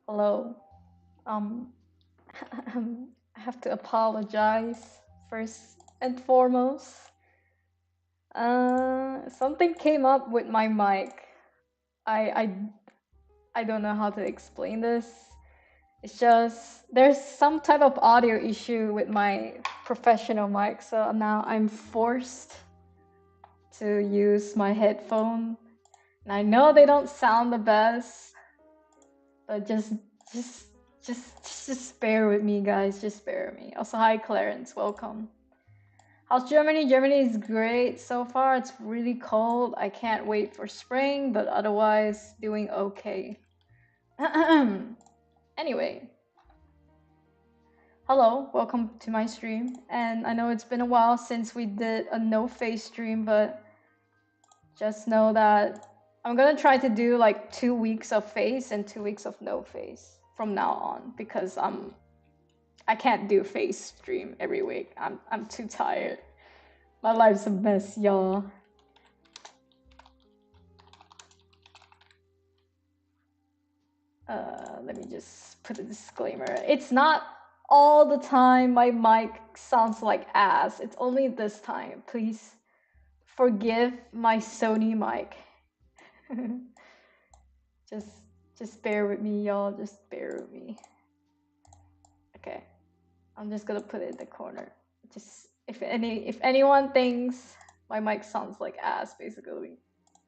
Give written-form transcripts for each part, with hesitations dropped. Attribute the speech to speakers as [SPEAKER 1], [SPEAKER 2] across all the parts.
[SPEAKER 1] Hello. Um, I have to apologize first and foremost. Something came up with my mic. I I I don't know how to explain this. It's just there's some type of audio issue with my professional mic, so now I'm forced to use my headphone. And I know they don't sound the best, but just just bear with me, guys. Just bear with me. Also, hi Clarence, welcome. How's Germany? Germany is great so far. It's really cold. I can't wait for spring, but otherwise doing okay. Anyway, hello, welcome to my stream. And I know it's been a while since we did a no face stream, but just know that I'm gonna try to do like 2 weeks of face and 2 weeks of no face from now on because I can't do face stream every week. I'm too tired. My life's a mess, y'all. Let me just put a disclaimer. It's not all the time my mic sounds like ass. It's only this time. Please forgive my Sony mic. just just bear with me, y'all. Just bear with me. Okay. I'm just gonna put it in the corner. Just if anyone thinks my mic sounds like ass, basically,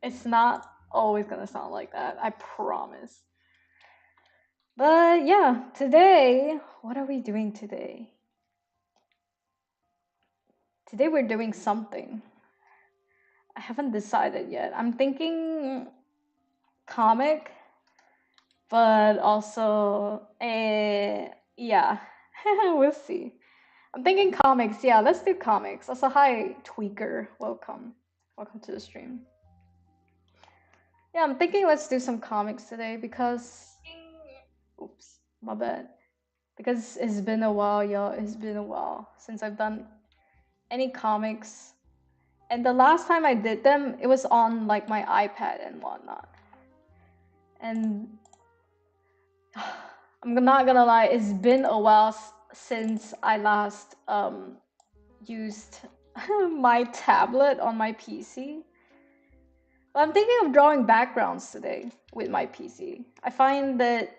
[SPEAKER 1] it's not always gonna sound like that. I promise. But yeah, today, what are we doing today? Today we're doing something. I haven't decided yet. I'm thinking comic, but also yeah, we'll see. I'm thinking comics. Yeah, let's do comics. Also, hi Tweaker, welcome to the stream. Yeah, I'm thinking let's do some comics today because oops, my bad. Because it's been a while, y'all. It's been a while since I've done any comics. And the last time I did them, it was on like my iPad and whatnot. And I'm not gonna lie, it's been a while since I last used my tablet on my PC. But I'm thinking of drawing backgrounds today with my PC. I find that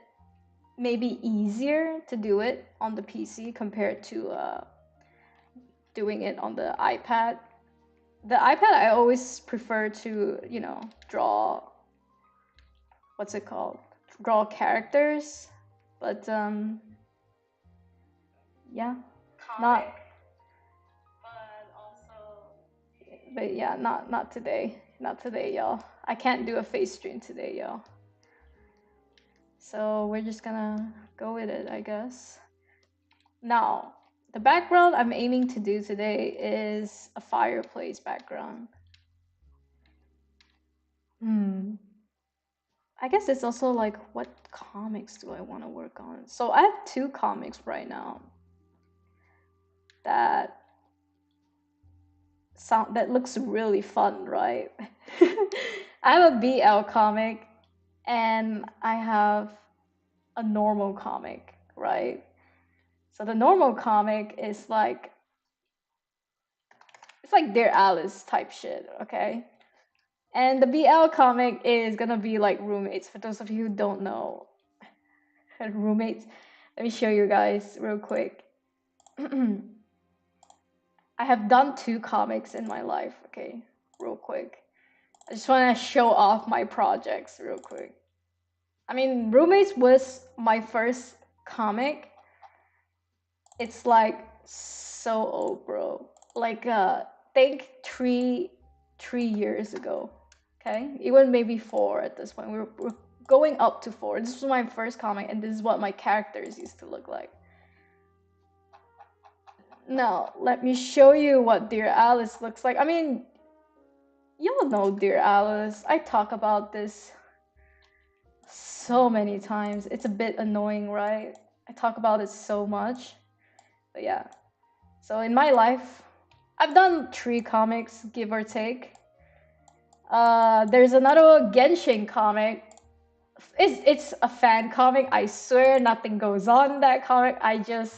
[SPEAKER 1] maybe easier to do it on the PC compared to doing it on the iPad. The iPad I always prefer to, draw what's it called? Draw characters. But yeah. Not but yeah, not today. Not today, y'all. I can't do a face stream today, y'all. So we're just gonna go with it, I guess. Now, the background I'm aiming to do today is a fireplace background. I guess it's also like, what comics do I want to work on? So I have 2 comics right now that looks really fun, right? I have a BL comic and I have a normal comic, right? So the normal comic is like, it's like Dear Alice type shit, okay? And the BL comic is gonna be like roommates. For those of you who don't know, roommates. Let me show you guys real quick. I have done 2 comics in my life, okay? Real quick. I just want to show off my projects real quick. I mean, Roommates was my first comic. It's like so old, bro. Like think 3 years ago. Okay? Even maybe 4 at this point. We're going up to 4. This was my first comic and this is what my characters used to look like. Now, let me show you what Dear Alice looks like. I mean, y'all know Dear Alice. I talk about this so many times. It's a bit annoying, right? I talk about it so much. But yeah. So in my life, I've done 3 comics, give or take. There's another Genshin comic it's a fan comic. I swear nothing goes on in that comic. I just,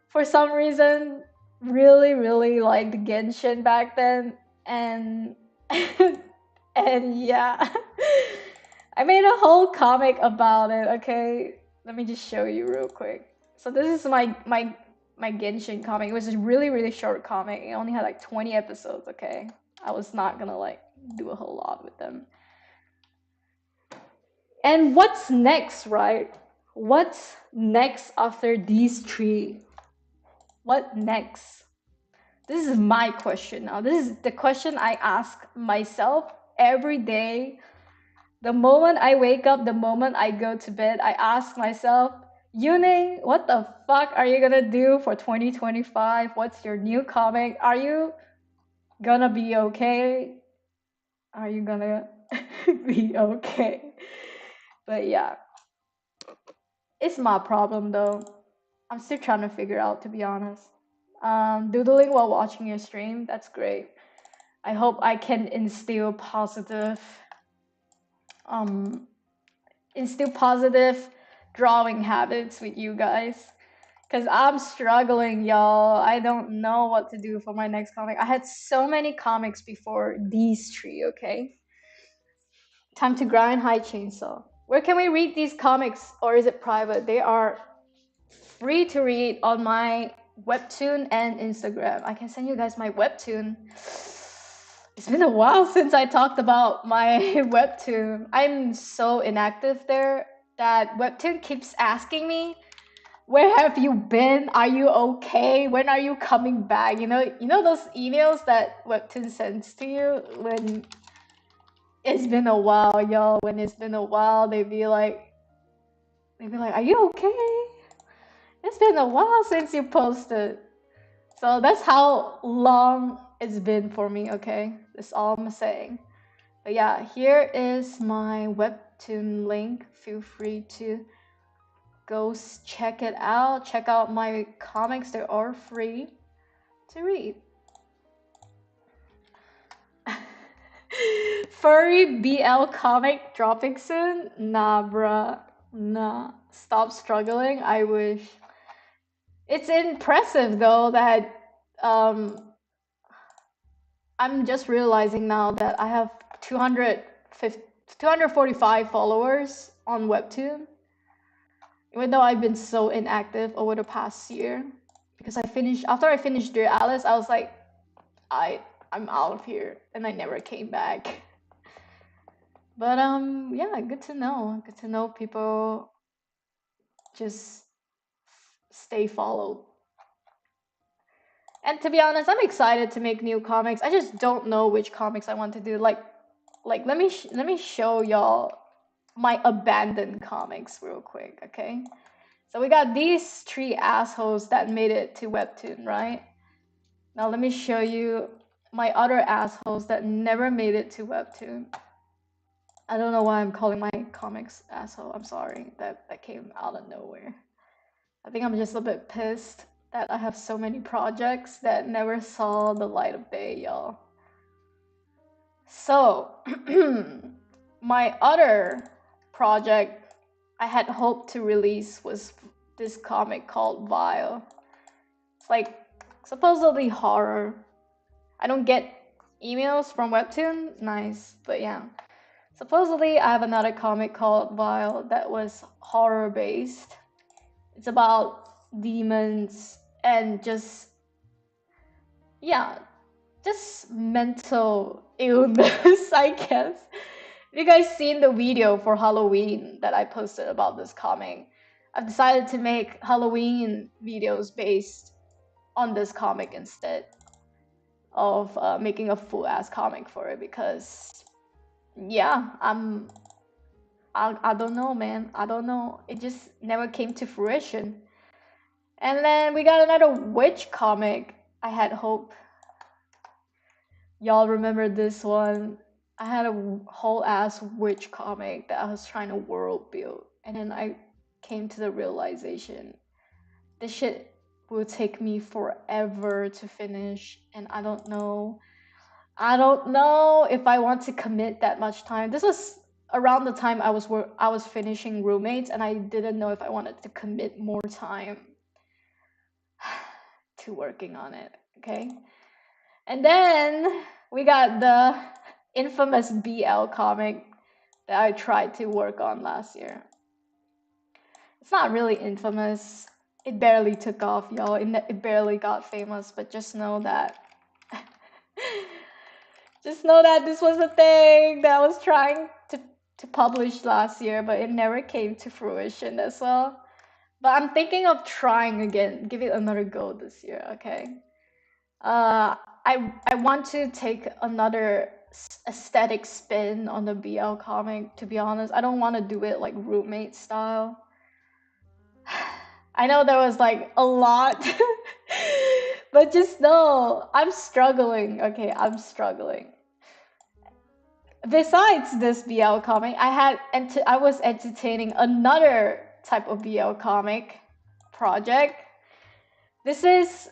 [SPEAKER 1] for some reason, really liked Genshin back then, and and yeah, I made a whole comic about it. Okay, let me just show you real quick. So this is my Genshin comic. It was a really short comic. It only had like 20 episodes. Okay, I was not gonna like do a whole lot with them. And what's next, right? What's next after these three? What next? This is my question now. This is the question I ask myself every day. The moment I wake up, the moment I go to bed, I ask myself, Yuning, what the fuck are you gonna do for 2025? What's your new comic? Are you gonna be okay? Are you gonna be okay? But yeah, it's my problem though. I'm still trying to figure out, to be honest. Doodling while watching your stream, that's great. I hope I can um, instill positive drawing habits with you guys. Cause I'm struggling, y'all. I don't know what to do for my next comic. I had so many comics before these three, okay? Time to grind high chainsaw. Where can we read these comics, or is it private? They are free to read on my webtoon and Instagram. I can send you guys my webtoon. It's been a while since I talked about my webtoon. I'm so inactive there that webtoon keeps asking me, where have you been? Are you okay? When are you coming back? You know those emails that webtoon sends to you when it's been a while, y'all. When it's been a while, they'd be like, are you okay? It's been a while since you posted. So that's how long it's been for me, okay? That's all I'm saying. But yeah, here is my webtoon link. Feel free to go check it out. Check out my comics. They are free to read. Furry BL comic dropping soon? Nah, bruh. Nah. Stop struggling. I wish. It's impressive though that I'm just realizing now that I have 245 followers on Webtoon. Even though I've been so inactive over the past year. Because after I finished Dear Alice, I was like, I'm out of here. And I never came back. But yeah, good to know. Good to know people just stay followed. And to be honest, I'm excited to make new comics. I just don't know which comics I want to do. Like let me show y'all my abandoned comics real quick, okay? So we got these three assholes that made it to Webtoon, right? Now let me show you my other assholes that never made it to Webtoon. I don't know why I'm calling my comics asshole. I'm sorry. That came out of nowhere. I think I'm just a bit pissed that I have so many projects that never saw the light of day, y'all. So, my other project I had hoped to release was this comic called Vile. It's like supposedly horror. I don't get emails from Webtoon, nice, but yeah. Supposedly I have another comic called Vile that was horror based. It's about demons and just mental illness, I guess. You guys seen the video for Halloween that I posted about this comic? I've decided to make Halloween videos based on this comic instead of making a full-ass comic for it, because yeah, I don't know, man. I don't know. It just never came to fruition. And then we got another witch comic. I had hope y'all remember this one. I had a whole ass witch comic that I was trying to world build, and then I came to the realization this shit will take me forever to finish, and I don't know if I want to commit that much time. This was around the time I was finishing Roommates, and I didn't know if I wanted to commit more time to working on it. Okay, and then we got the infamous BL comic that I tried to work on last year. It's not really infamous. It barely took off, y'all. It barely got famous, but just know that just know that this was a thing that I was trying to publish last year, but it never came to fruition as well. But I'm thinking of trying again, give it another go this year, okay? I want to take another aesthetic spin on the BL comic, to be honest. I don't want to do it like Roommate style. I know there was like a lot, but just know I'm struggling, okay? I'm struggling. Besides this BL comic, I was entertaining another type of BL comic project. This is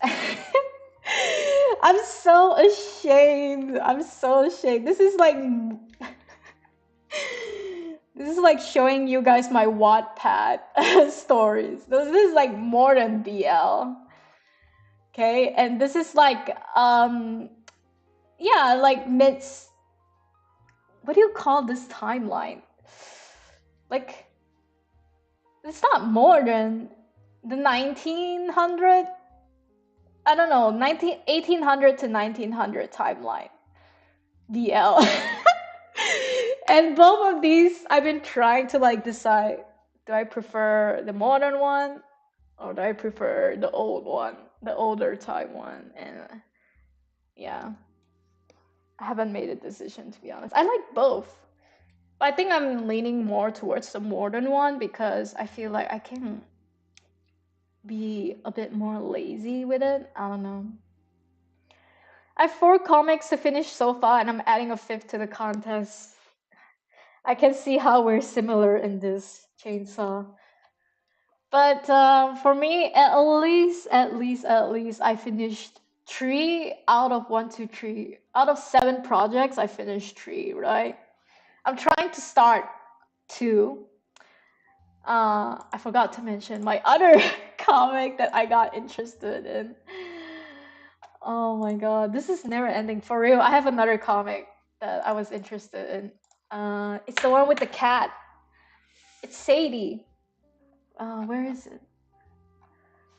[SPEAKER 1] I'm so ashamed. I'm so ashamed. This is like this is like showing you guys my Wattpad stories. This is like more than BL. Okay, and this is like yeah, like what do you call this timeline? Like, it's not more than the 1900, I don't know, 1800 to 1900 timeline. BL. And both of these, I've been trying to like decide, do I prefer the modern one or do I prefer the old one, the older time one? And yeah, I haven't made a decision, to be honest. I like both. But I think I'm leaning more towards the modern one because I feel like I can be a bit more lazy with it. I don't know. I have 4 comics to finish so far, and I'm adding a 5th to the contest. I can see how we're similar in this, Chainsaw. But for me, at least, I finished 3 out of 1, 2, 3. Out of 7 projects, I finished 3, right? I'm trying to start 2. I forgot to mention my other comic that I got interested in. Oh my god, this is never ending. For real, I have another comic that I was interested in. It's the one with the cat. It's Sadie. Where is it?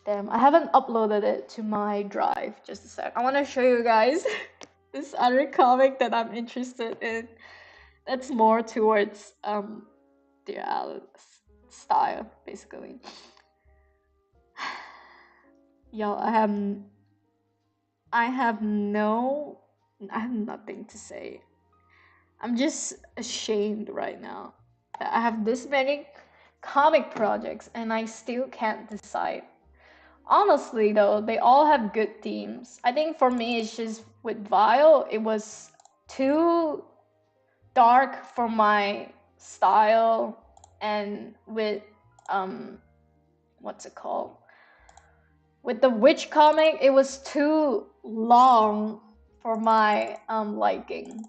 [SPEAKER 1] Damn, I haven't uploaded it to my drive. Just a sec. I want to show you guys this other comic that I'm interested in. That's more towards Dear Alice style, basically. Y'all, I have nothing to say. I'm just ashamed right now that I have this many comic projects and I still can't decide. Honestly though, they all have good themes. I think for me it's just with Vile, it was too dark for my style, and with what's it called? With the witch comic, it was too long for my liking.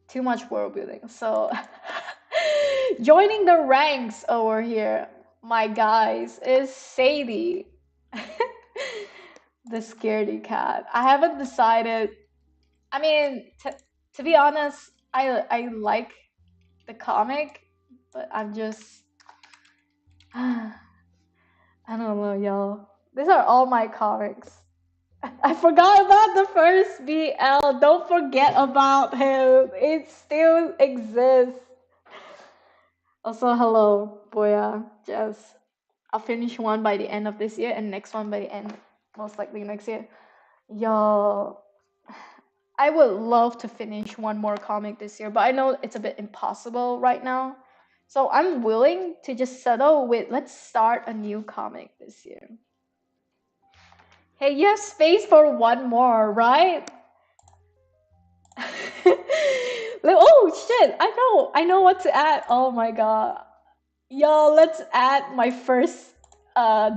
[SPEAKER 1] Too much world building. So joining the ranks over here, my guys, is Sadie. The scaredy cat. I haven't decided. I mean, to be honest, I like the comic, but I'm just I don't know, y'all. These are all my comics. I forgot about the first BL. Don't forget about him. It still exists. Also, hello, Boya, Jess. I'll finish one by the end of this year and next one by the end, most likely next year. Y'all, I would love to finish one more comic this year, but I know it's a bit impossible right now. So I'm willing to just settle with, let's start a new comic this year. Hey, you have space for one more, right? Oh shit, I know what to add. Oh my god. Y'all, let's add my first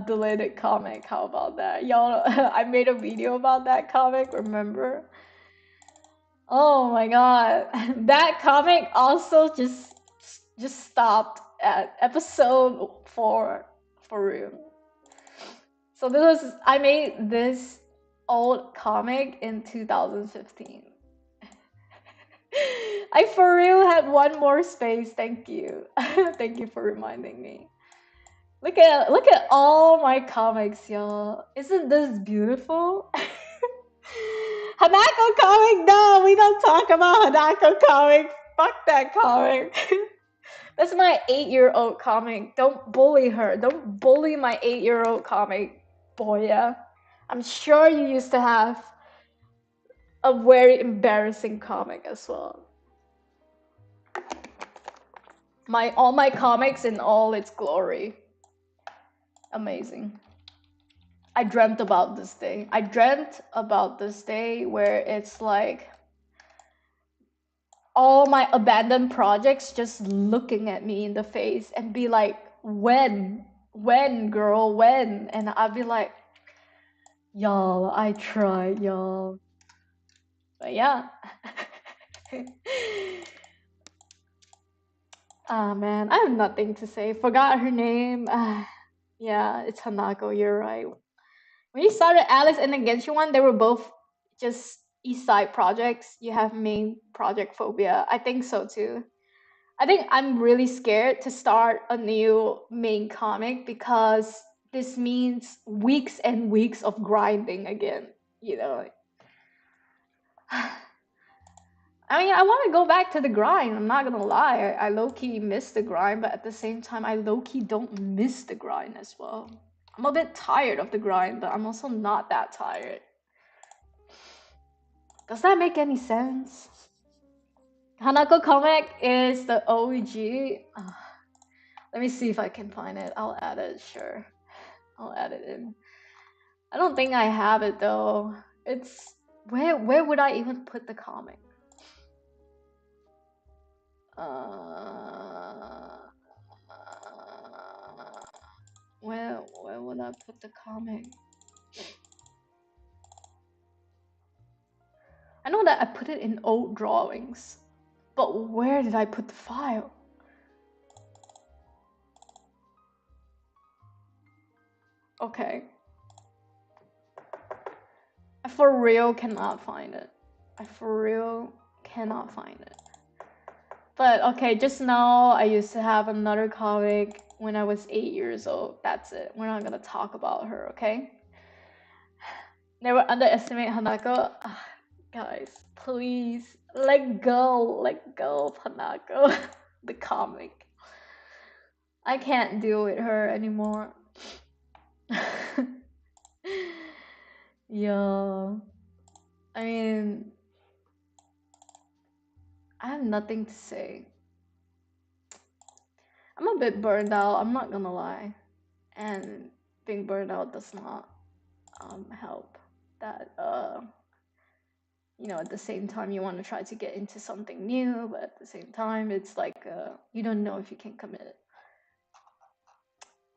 [SPEAKER 1] deleted comic. How about that? Y'all, I made a video about that comic, remember? Oh my god. That comic also just stopped at episode 4 for real. So I made this old comic in 2015. I for real had one more space. Thank you. Thank you for reminding me. Look at all my comics, y'all. Isn't this beautiful? Hanako comic, no, we don't talk about Hanako comic. Fuck that comic. That's my 8-year-old comic. Don't bully her. Don't bully my 8-year-old comic, Boya. I'm sure you used to have a very embarrassing comic as well. All my comics in all its glory. Amazing. I dreamt about this day. I dreamt about this day where it's like all my abandoned projects just looking at me in the face and be like, when, girl, when? And I'd be like, y'all, I tried, y'all. But yeah. Ah, man, I have nothing to say. Forgot her name. Yeah, it's Hanako, you're right. When you started Alice and the Genshin one, they were both just East Side projects. You have main project phobia. I think so too. I think I'm really scared to start a new main comic because this means weeks and weeks of grinding again, you know. I mean, I want to go back to the grind. I'm not gonna lie. I low-key miss the grind, but at the same time, I low-key don't miss the grind as well. I'm a bit tired of the grind, but I'm also not that tired. Does that make any sense? Hanako comic is the OG. Let me see if I can find it. I'll add it, sure. I'll add it in. I don't think I have it though. It's where would I even put the comic? Where would I put the comic? I know that I put it in old drawings, but where did I put the file? Okay. I for real cannot find it. I for real cannot find it. But okay, just now I used to have another comic when I was 8 years old. That's it. We're not gonna talk about her, okay? Never underestimate Hanako. Guys, please let go of Hanako, the comic. I can't deal with her anymore. Yo, I mean, I have nothing to say. I'm a bit burned out, I'm not gonna lie. And being burned out does not help. That, you know, at the same time you want to try to get into something new, but at the same time it's like you don't know if you can commit.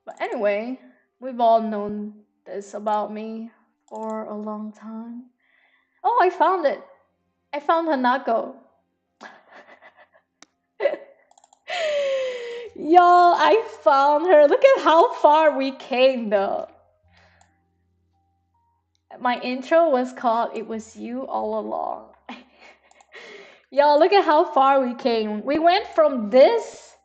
[SPEAKER 1] But anyway, we've all known this about me for a long time. Oh, I found it. I found Hanako. Y'all, I found her. Look at how far we came though. My intro was called It Was You All Along. Y'all, look at how far we came. We went from this.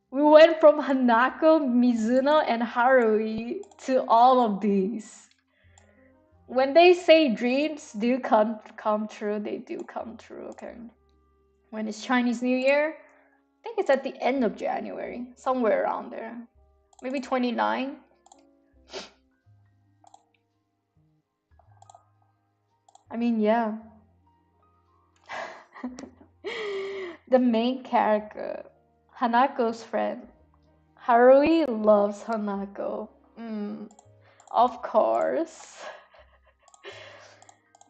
[SPEAKER 1] We went from Hanako, Mizuno, and Haruhi to all of these. When they say dreams do come true, they do come true, okay? When it's Chinese New Year, I think it's at the end of January, somewhere around there. Maybe 29. I mean, yeah. The main character, Hanako's friend. Haruhi loves Hanako. Of course.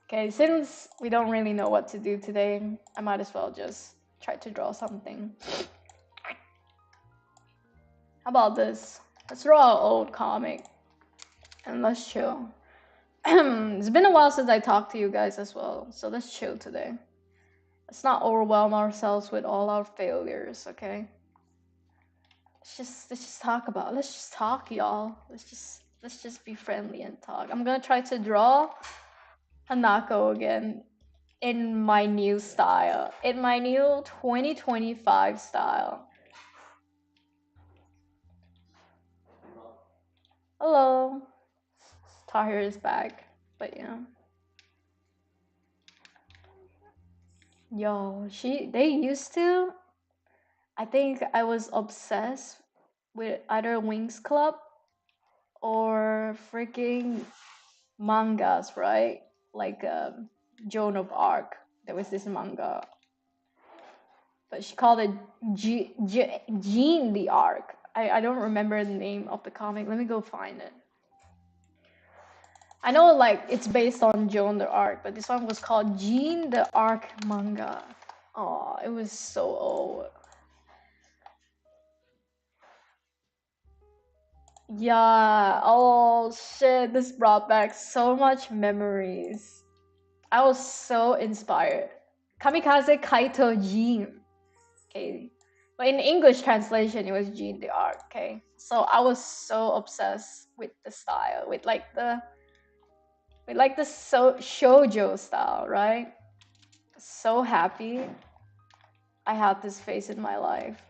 [SPEAKER 1] Okay, since we don't really know what to do today, I might as well just try to draw something. How about this? Let's draw an old comic and let's chill. It's been a while since I talked to you guys as well, so let's chill today. Let's not overwhelm ourselves with all our failures, okay? Let's just talk about. Let's just talk, y'all. Let's just be friendly and talk. I'm gonna try to draw Hanako again in my new style, in my new 2025 style. Hello, Tahir is back, but yeah. Yo, they used to. I think I was obsessed with either Wings Club or freaking mangas, right? Like Joan of Arc. There was this manga, but she called it Jean the Arc. I don't remember the name of the comic. Let me go find it. I know like it's based on Joan the Arc, but this one was called Jean the Arc manga. Oh, it was so old. Yeah, oh shit, this brought back so much memories. I was so inspired. Kamikaze Kaito Jin. Okay. But in English translation, it was Jean the Arc. Okay. So I was so obsessed with the style, with the shoujo style, right? So happy I had this phase in my life.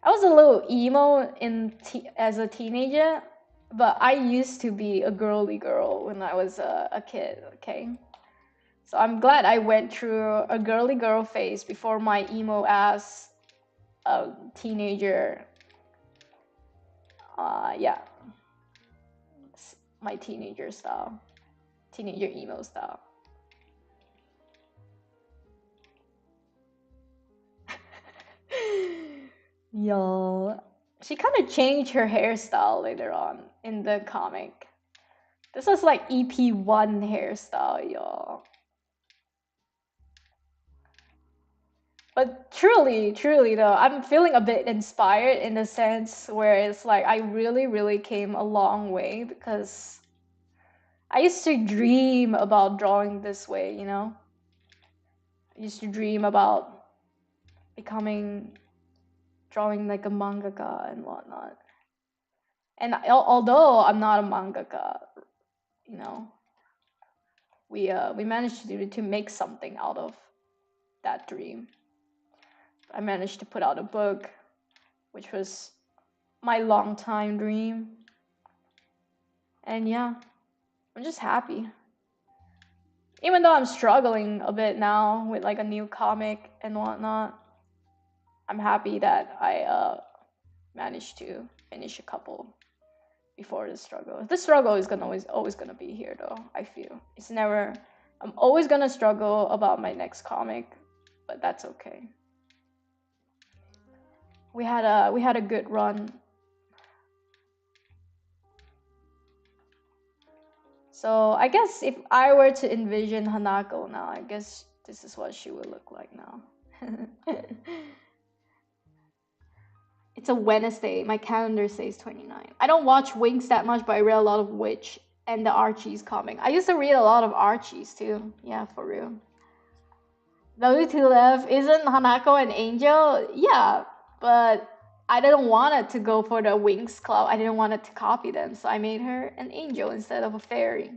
[SPEAKER 1] I was a little emo as a teenager, but I used to be a girly girl when I was a kid, okay? So I'm glad I went through a girly girl phase before my emo ass teenager. Yeah, my teenager style, teenager emo style. Yo, she kind of changed her hairstyle later on in the comic. This was like EP1 hairstyle, y'all. But truly though, I'm feeling a bit inspired in the sense where it's like I really came a long way because I used to dream about drawing this way, you know? I used to dream about drawing like a mangaka and whatnot. And although I'm not a mangaka, you know, we managed to make something out of that dream. I managed to put out a book, which was my long time dream. And yeah, I'm just happy. Even though I'm struggling a bit now with like a new comic and whatnot, I'm happy that I managed to finish a couple before the struggle. The struggle is always gonna be here though, I feel. It's never I'm always gonna struggle about my next comic, but that's okay. We had a good run. So I guess if I were to envision Hanako now, I guess this is what she would look like now. It's a Wednesday. My calendar says 29. I don't watch Winx that much, but I read a lot of Witch and the Archie's comic. I used to read a lot of Archie's too. Yeah, for real. Those two left. Isn't Hanako an angel? Yeah, but I didn't want it to go for the Winx Club. I didn't want it to copy them, so I made her an angel instead of a fairy.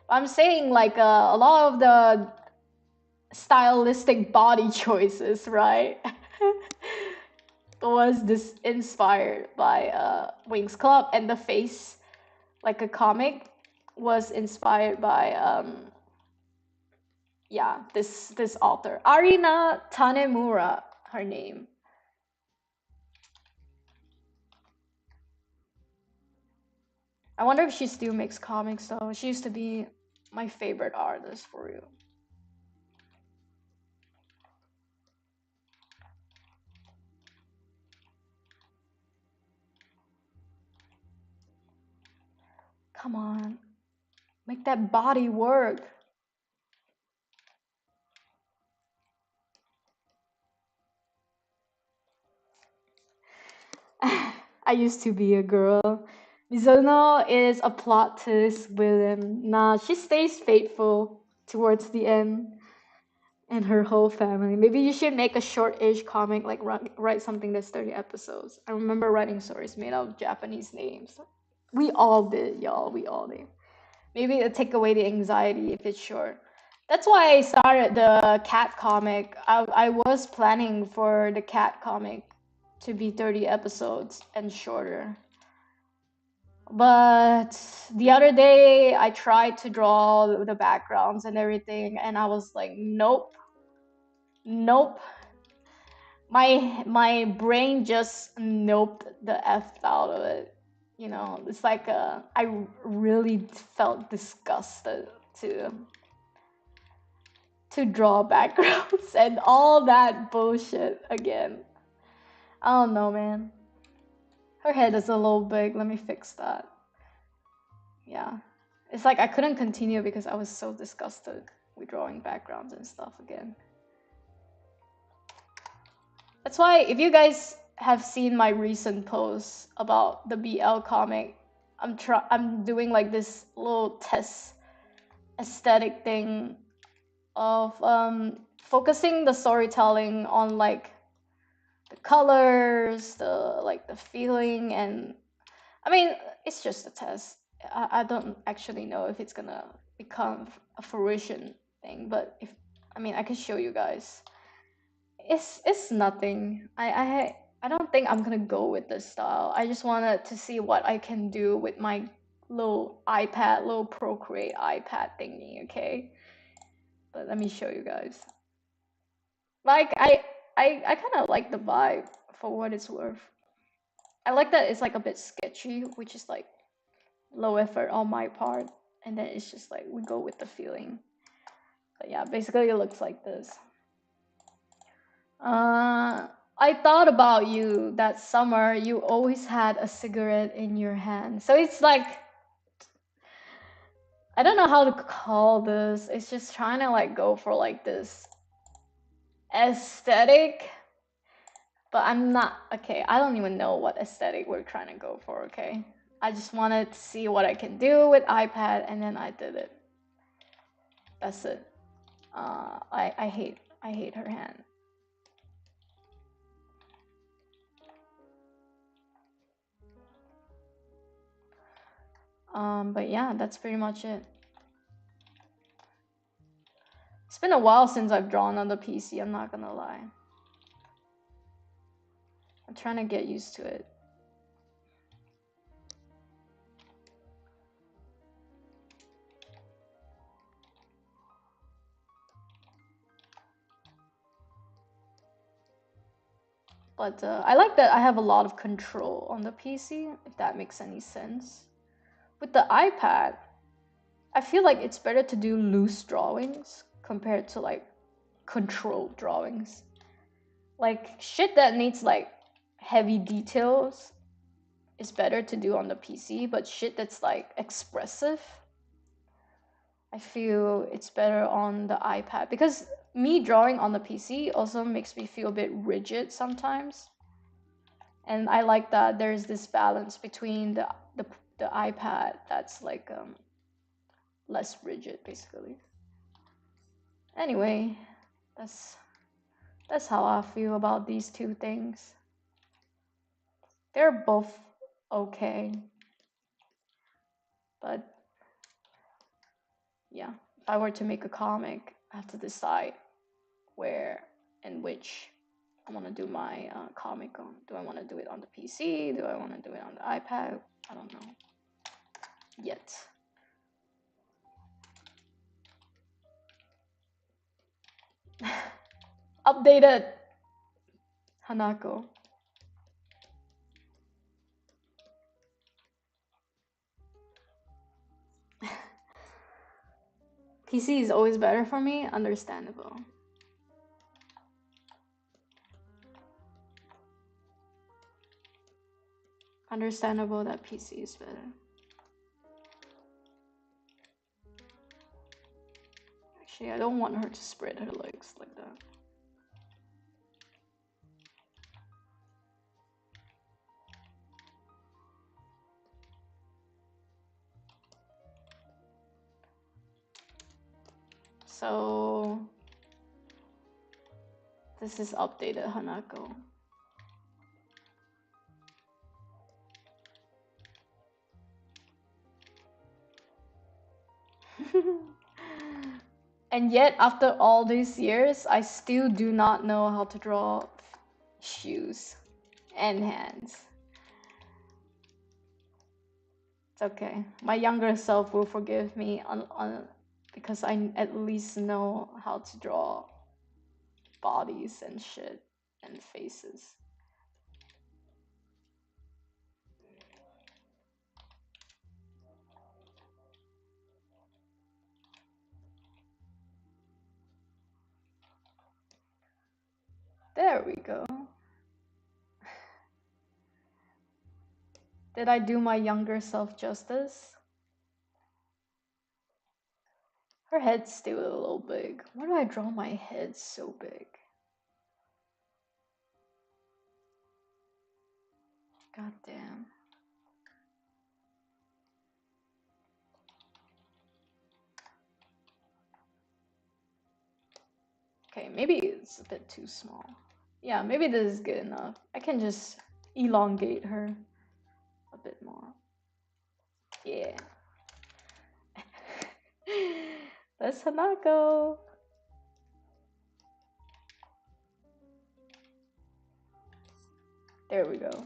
[SPEAKER 1] I'm saying like a lot of the stylistic body choices, right? Was this inspired by Winx Club, and the face, like a comic, was inspired by yeah, this author, Arina Tanemura, her name. I wonder if she still makes comics though. She used to be my favorite artist for real. Come on, make that body work. I used to be a girl. Mizuno is a plot twist villain. Nah, she stays faithful towards the end, and her whole family. Maybe you should make a short-ish comic, like write something that's 30 episodes. I remember writing stories made out of Japanese names. We all did, y'all. We all did. Maybe it'll take away the anxiety if it's short. That's why I started the cat comic. I was planning for the cat comic to be 30 episodes and shorter. But the other day I tried to draw the backgrounds and everything, and I was like, nope, nope. My brain just noped the F out of it. You know, it's like I really felt disgusted to draw backgrounds and all that bullshit again. I don't know, man. Her head is a little big. Let me fix that. Yeah. It's like I couldn't continue because I was so disgusted with drawing backgrounds and stuff again. That's why if you guys have seen my recent posts about the BL comic, I'm doing like this little test aesthetic thing of focusing the storytelling on like the colors, the feeling, and I mean it's just a test. I don't actually know if it's gonna become a fruition thing, but if I mean I can show you guys. It's nothing. I don't think I'm gonna go with this style. I just wanted to see what I can do with my little iPad, little Procreate iPad thingy, okay? But let me show you guys. Like I kind of like the vibe for what it's worth. I like that it's like a bit sketchy, which is like low effort on my part, and then it's just like we go with the feeling. But yeah, basically it looks like this. I thought about you that summer. You always had a cigarette in your hand. So it's like, I don't know how to call this. It's just trying to like go for like this aesthetic. But I'm not, okay, I don't even know what aesthetic we're trying to go for, okay? I just wanted to see what I can do with iPad and then I did it. That's it. I hate her hand. But yeah, that's pretty much it. It's been a while since I've drawn on the PC, I'm not gonna lie. I'm trying to get used to it. But I like that I have a lot of control on the PC, if that makes any sense. With the iPad, I feel like it's better to do loose drawings compared to like controlled drawings. Like shit that needs like heavy details is better to do on the PC, but shit that's like expressive, I feel it's better on the iPad because me drawing on the PC also makes me feel a bit rigid sometimes. And I like that there's this balance between the iPad that's like less rigid basically. Anyway, that's how I feel about these two things. They're both okay. But yeah, if I were to make a comic, I have to decide where and which I want to do my comic on. Do I want to do it on the PC? Do I want to do it on the iPad? I don't know yet. Updated Hanako. PC is always better for me, understandable. Understandable that PC is better. Actually, I don't want her to spread her legs like that. So this is updated Hanako. And yet, after all these years, I still do not know how to draw shoes and hands. It's okay. My younger self will forgive me because I at least know how to draw bodies and shit and faces. There we go. Did I do my younger self justice? Her head's still a little big. Why do I draw my head so big? God damn. Okay, maybe it's a bit too small. Yeah, maybe this is good enough. I can just elongate her a bit more. Yeah. That's Hanako. There we go.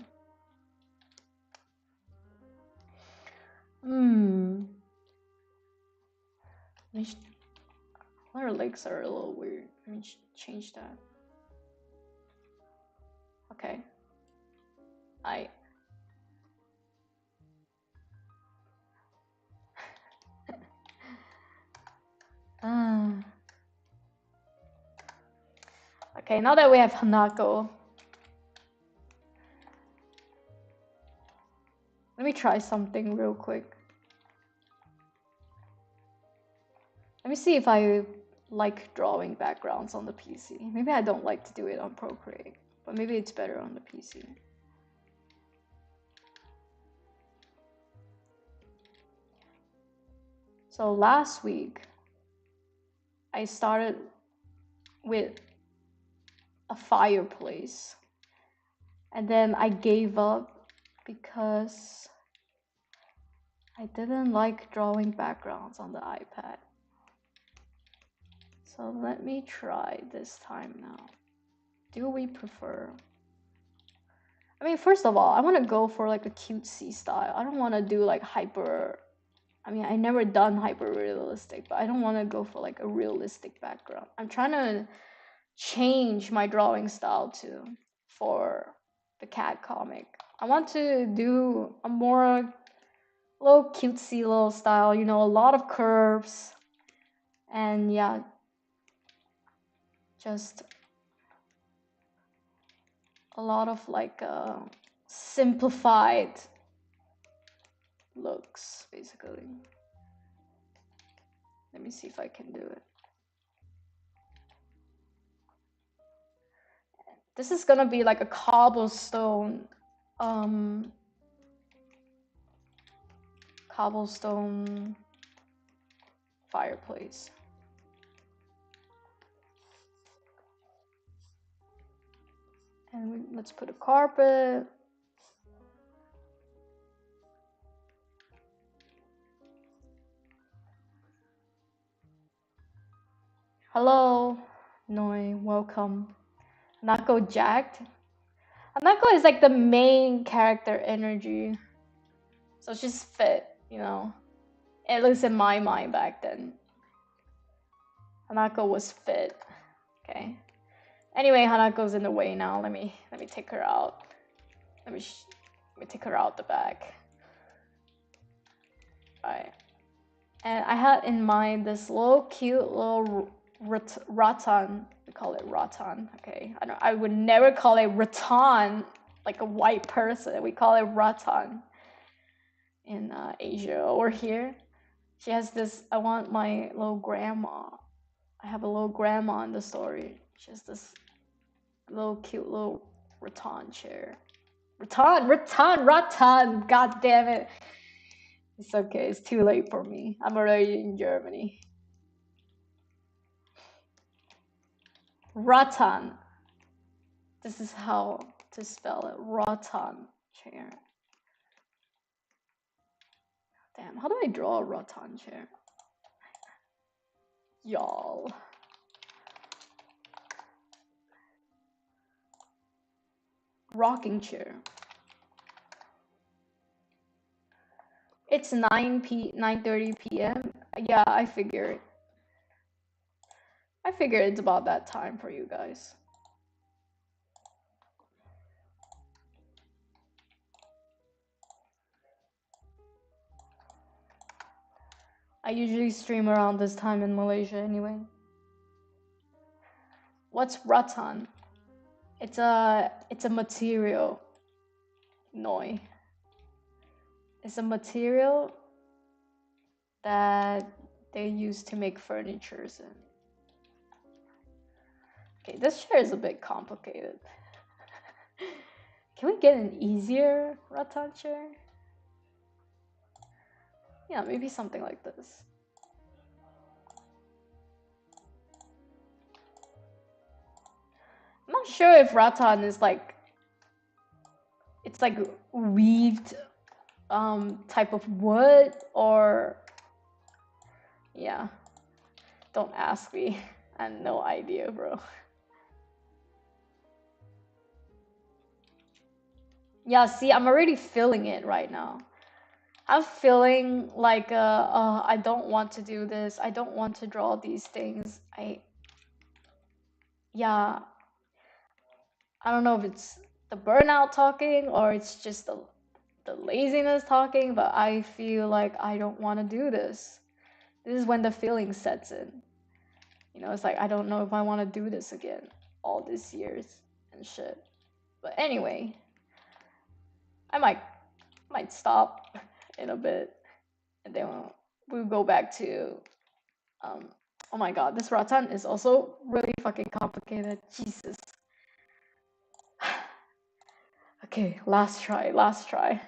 [SPEAKER 1] Her legs are a little weird. Let me change that. Okay. Okay, now that we have Hanako, let me try something real quick. Let me see if I like drawing backgrounds on the PC. Maybe I don't like to do it on Procreate, but maybe it's better on the PC. So last week, I started with a fireplace, and then I gave up because I didn't like drawing backgrounds on the iPad. So let me try this time now. Do we prefer? I mean, first of all, I want to go for like a cutesy style. I don't want to do like hyper. I mean, I never done hyper realistic, but I don't want to go for like a realistic background. I'm trying to change my drawing style too for the cat comic. I want to do a more little cutesy little style, you know, a lot of curves, and yeah, just a lot of like simplified looks, basically. Let me see if I can do it. This is gonna be like a cobblestone fireplace. And let's put a carpet. Hello, Noi, welcome. Hanako jacked. Hanako is like the main character energy. So she's fit, you know. At least in my mind back then. Hanako was fit. Okay. Anyway, Hanako's in the way now. Let me take her out. Let me take her out the back. Alright. And I had in mind this little cute little rattan. We call it rattan. Okay. I would never call it rattan like a white person. We call it rattan in Asia or here. She has this. I want my little grandma. I have a little grandma in the story. She has this little cute little rattan chair. Rattan. God damn it. It's okay. It's too late for me. I'm already in Germany. Rattan. This is how to spell it. Rattan chair. Damn, how do I draw a rattan chair? Y'all. Rocking chair. It's 9:30 p.m. Yeah, I figured. I figured it's about that time for you guys. I usually stream around this time in Malaysia anyway. What's rattan? It's a material. Noi. It's a material that they use to make furnitures in. Okay, this chair is a bit complicated. Can we get an easier rattan chair? Yeah, maybe something like this. I'm not sure if rattan is like, it's like weaved type of wood, or yeah, don't ask me. I have no idea, bro. Yeah, see, I'm already feeling it right now. I'm feeling like I don't want to do this. I don't want to draw these things. Yeah, I don't know if it's the burnout talking or it's just the laziness talking, but I feel like I don't want to do this. This is when the feeling sets in. You know, it's like I don't know if I want to do this again all these years and shit. But anyway, I might stop in a bit, and then we'll go back to oh my god, this rattan is also really fucking complicated. Jesus. Okay, last try.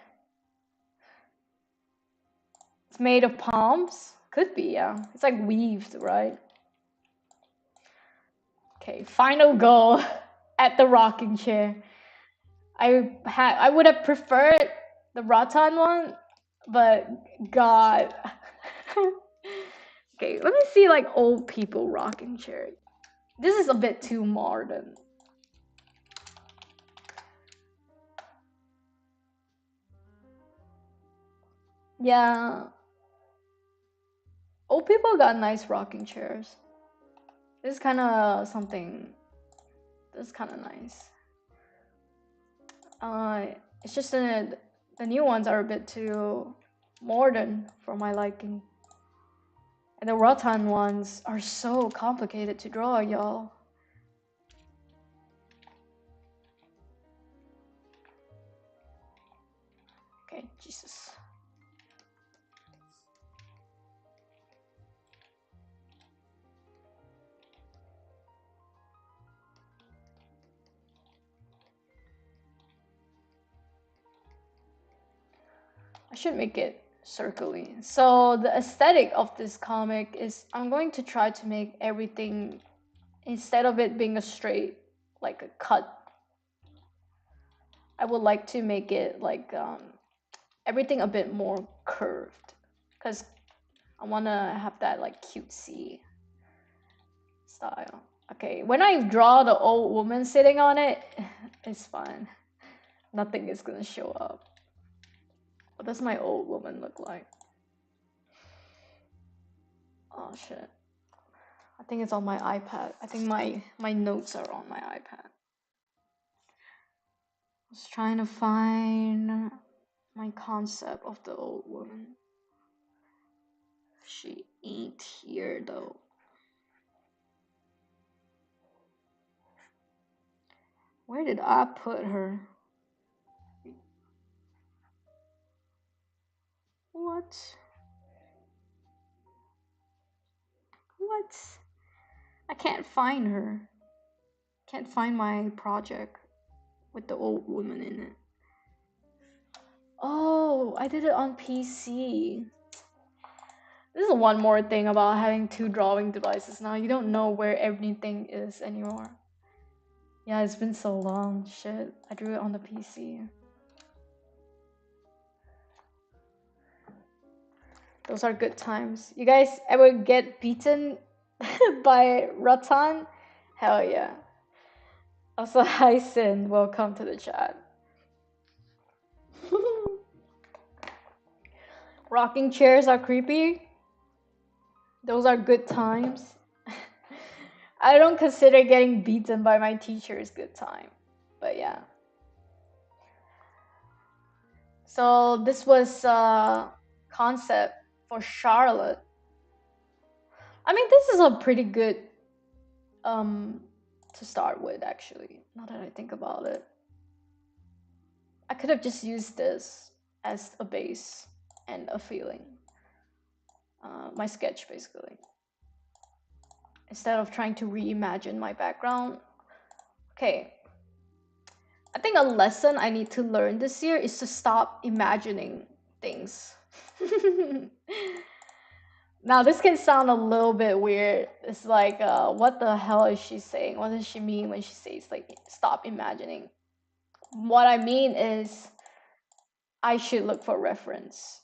[SPEAKER 1] It's made of palms? Could be, yeah. It's like weaved, right? Okay, final go at the rocking chair. I would have preferred the rattan one, but god. Okay, let me see like old people rocking chair. This is a bit too modern. Yeah. Old people got nice rocking chairs. This is kind of something. This is kind of nice. It's just the new ones are a bit too modern for my liking. And the rattan ones are so complicated to draw, y'all. Okay, Jesus. I should make it circly. So the aesthetic of this comic is I'm going to try to make everything, instead of it being a straight, like a cut, I would like to make it like everything a bit more curved, because I want to have that like cutesy style. Okay, when I draw the old woman sitting on it, it's fine. Nothing is gonna show up. What does my old woman look like? Oh shit. I think it's on my iPad. I think my notes are on my iPad. I was trying to find my concept of the old woman. She ain't here though. Where did I put her? What? What? I can't find her. Can't find my project with the old woman in it. Oh, I did it on PC. This is one more thing about having two drawing devices now. You don't know where everything is anymore. Yeah, it's been so long. Shit, I drew it on the PC. Those are good times. You guys ever get beaten by Ratan? Hell yeah. Also, hi Sin, welcome to the chat. Rocking chairs are creepy. Those are good times. I don't consider getting beaten by my teachers good time, but yeah. So this was a concept for Charlotte. I mean, this is a pretty good to start with, actually, now that I think about it. I could have just used this as a base and a feeling. My sketch, basically. Instead of trying to reimagine my background. Okay. I think a lesson I need to learn this year is to stop imagining things. Now, this can sound a little bit weird. It's like, what the hell is she saying? What does she mean when she says, like, stop imagining? What I mean is, I should look for reference.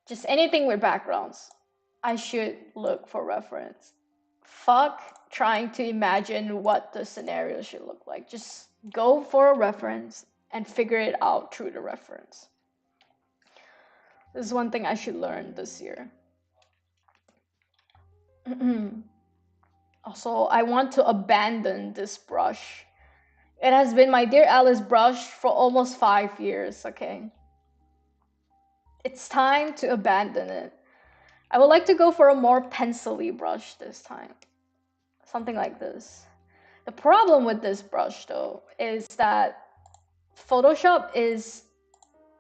[SPEAKER 1] Just anything with backgrounds, I should look for reference. Fuck trying to imagine what the scenario should look like. Just go for a reference and figure it out through the reference. This is one thing I should learn this year. Also, I want to abandon this brush. It has been my Dear Alice brush for almost 5 years, okay? It's time to abandon it. I would like to go for a more pencil-y brush this time. Something like this. The problem with this brush, though, is that Photoshop is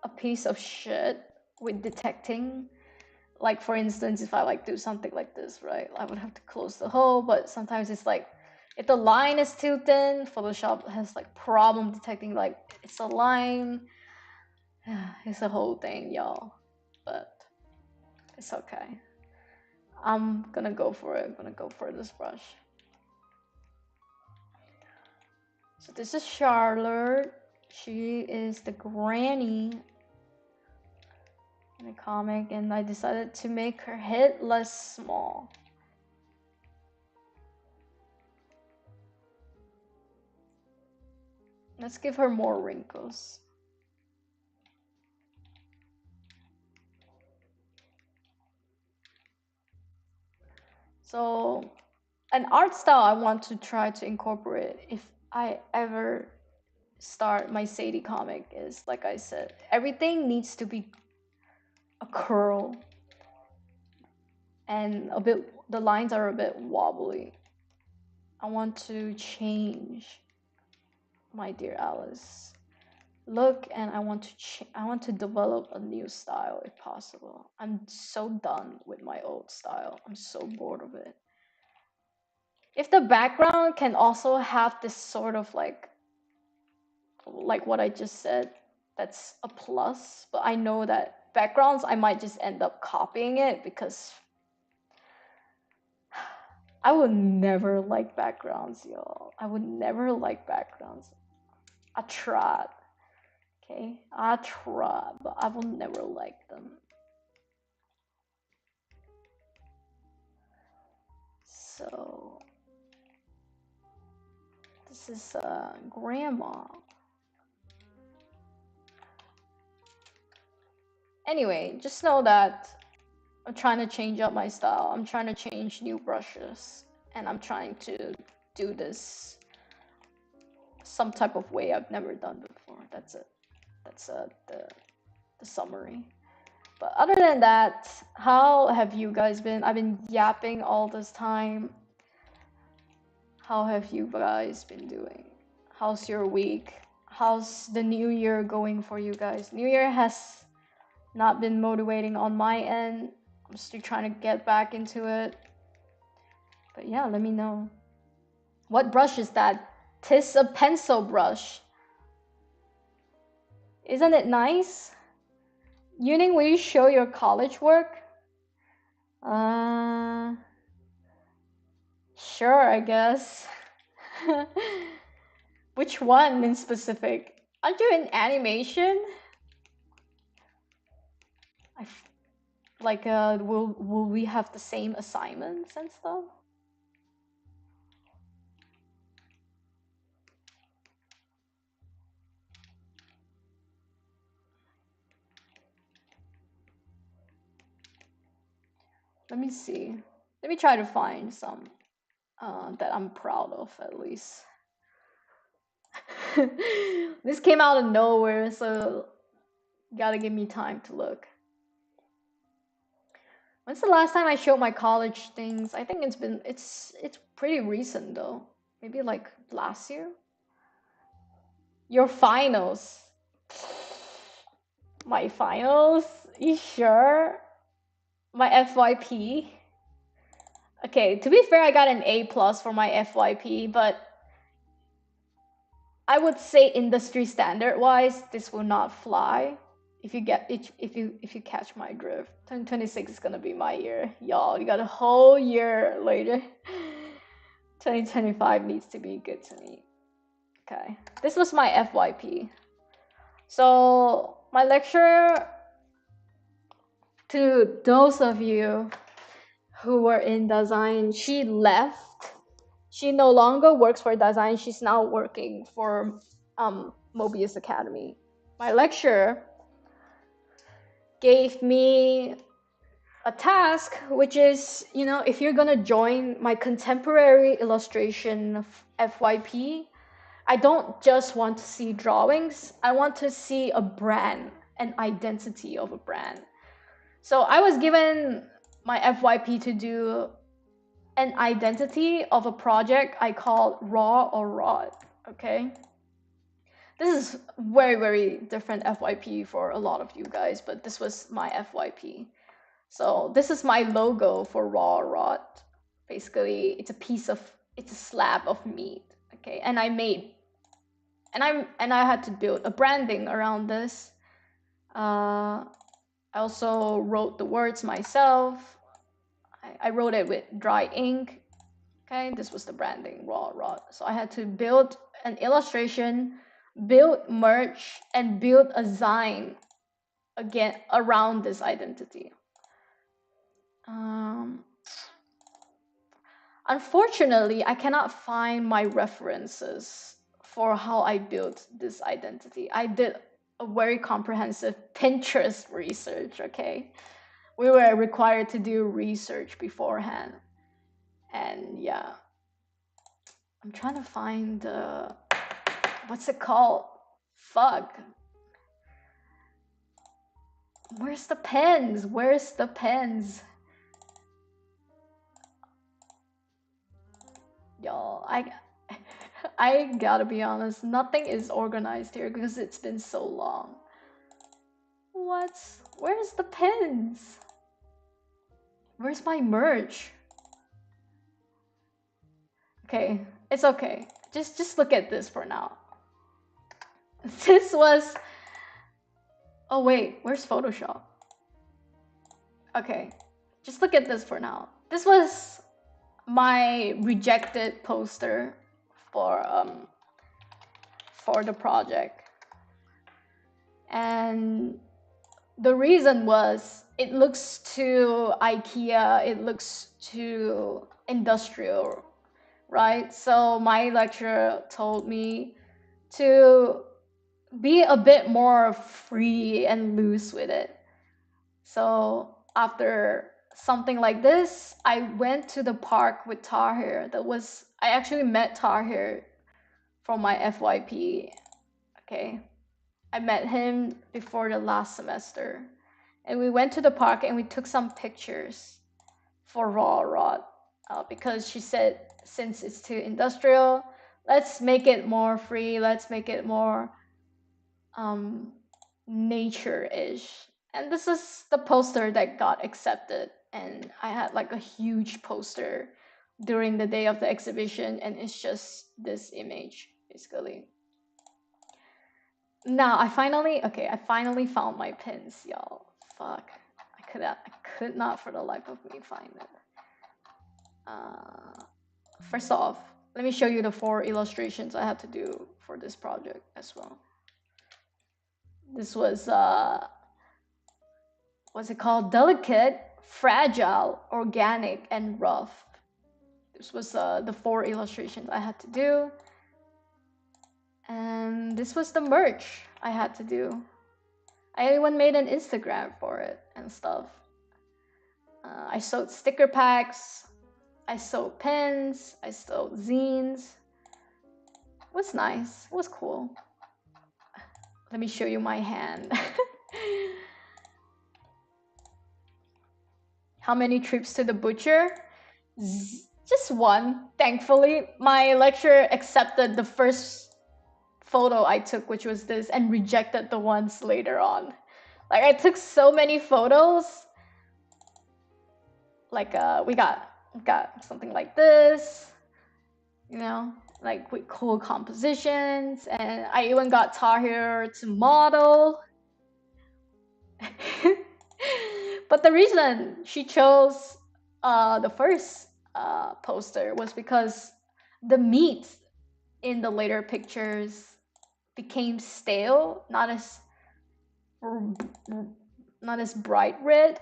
[SPEAKER 1] a piece of shit with detecting. Like, for instance, if I like do something like this, right, I would have to close the hole, but sometimes it's like, if the line is too thin, Photoshop has like problem detecting like it's a line. It's a whole thing, y'all, but it's okay. I'm gonna go for it. I'm gonna go for this brush. So this is Charlotte. She is the granny in the comic, and I decided to make her head less small. Let's give her more wrinkles. So, an art style I want to try to incorporate if I ever start my Sadie comic is, like I said, everything needs to be a curl, and a bit, the lines are a bit wobbly. I want to change my Dear Alice look, and I want to develop a new style if possible. I'm so done with my old style. I'm so bored of it. If the background can also have this sort of like what I just said, that's a plus. But I know that backgrounds, I might just end up copying it because I would never like backgrounds, y'all. I would never like backgrounds. I tried. Okay, I tried, but I will never like them. So this is grandma. Anyway, just know that I'm trying to change up my style. I'm trying to change new brushes, and I'm trying to do this some type of way I've never done before. That's it. That's the summary. But other than that, how have you guys been? I've been yapping all this time. How have you guys been doing? How's your week? How's the new year going for you guys? New year has not been motivating on my end. I'm still trying to get back into it. But yeah, let me know. What brush is that? 'Tis a pencil brush. Isn't it nice? Yuning, will you show your college work? Uh, sure, I guess. Which one in specific? Aren't you in animation? Like, will we have the same assignments and stuff? Let me see. Let me try to find some that I'm proud of at least. This came out of nowhere, so you gotta give me time to look. When's the last time I showed my college things? I think it's pretty recent though. Maybe like last year. Your finals. My finals? You sure? My FYP? Okay, to be fair, I got an A plus for my FYP, but I would say industry standard wise, this will not fly. If you catch my drift, 2026 is gonna be my year, y'all. You got a whole year later. 2025 needs to be good to me. Okay, this was my FYP. So my lecturer, to those of you who were in design, she left. She no longer works for design. She's now working for Mobius Academy. My lecturer gave me a task, which is, you know, if you're gonna join my contemporary illustration FYP, I don't just want to see drawings. I want to see a brand, an identity of a brand. So I was given my FYP to do an identity of a project I called Raw or Rod, okay? This is very, very different FYP for a lot of you guys, but this was my FYP. So this is my logo for Raw or Rod. Basically, it's a slab of meat, okay? And I had to build a branding around this. I also wrote the words myself. I wrote it with dry ink. Okay, this was the branding, raw rod. So I had to build an illustration, build merch, and build a sign again around this identity. Unfortunately, I cannot find my references for how I built this identity. I did a very comprehensive Pinterest research, okay? We were required to do research beforehand. And yeah, I'm trying to find what's it called? Fuck. Where's the pens? Where's the pens? Y'all, I gotta be honest, nothing is organized here because it's been so long. What? Where's the pens? Where's my merch? Okay, it's okay. Just look at this for now. This was... Oh wait, where's Photoshop? Okay, just look at this for now. This was my rejected poster for the project. And the reason was it looks too IKEA, it looks too industrial, right? So my lecturer told me to be a bit more free and loose with it. So after something like this, I went to the park with Tahir. I actually met Tahir from my FYP. Okay, I met him before the last semester, and we went to the park and we took some pictures for Raw Rod because she said since it's too industrial, let's make it more free. Let's make it more nature-ish. And this is the poster that got accepted, and I had like a huge poster during the day of the exhibition, and it's just this image basically. Now I finally found my pins, y'all. Fuck. I could not for the life of me find it. First off, let me show you the 4 illustrations I had to do for this project as well. This was what's it called? Delicate, fragile, organic, and rough. This was the 4 illustrations I had to do. And this was the merch I had to do. I even made an Instagram for it and stuff. I sewed sticker packs. I sewed pins. I sewed zines. It was nice. It was cool. Let me show you my hand. How many trips to the butcher? Just one. Thankfully, my lecturer accepted the first photo I took, which was this, and rejected the ones later on. Like, I took so many photos. Like, we got something like this, you know, like with cool compositions, and I even got Tahir to model. But the reason she chose the first poster was because the meat in the later pictures became stale, not as bright red.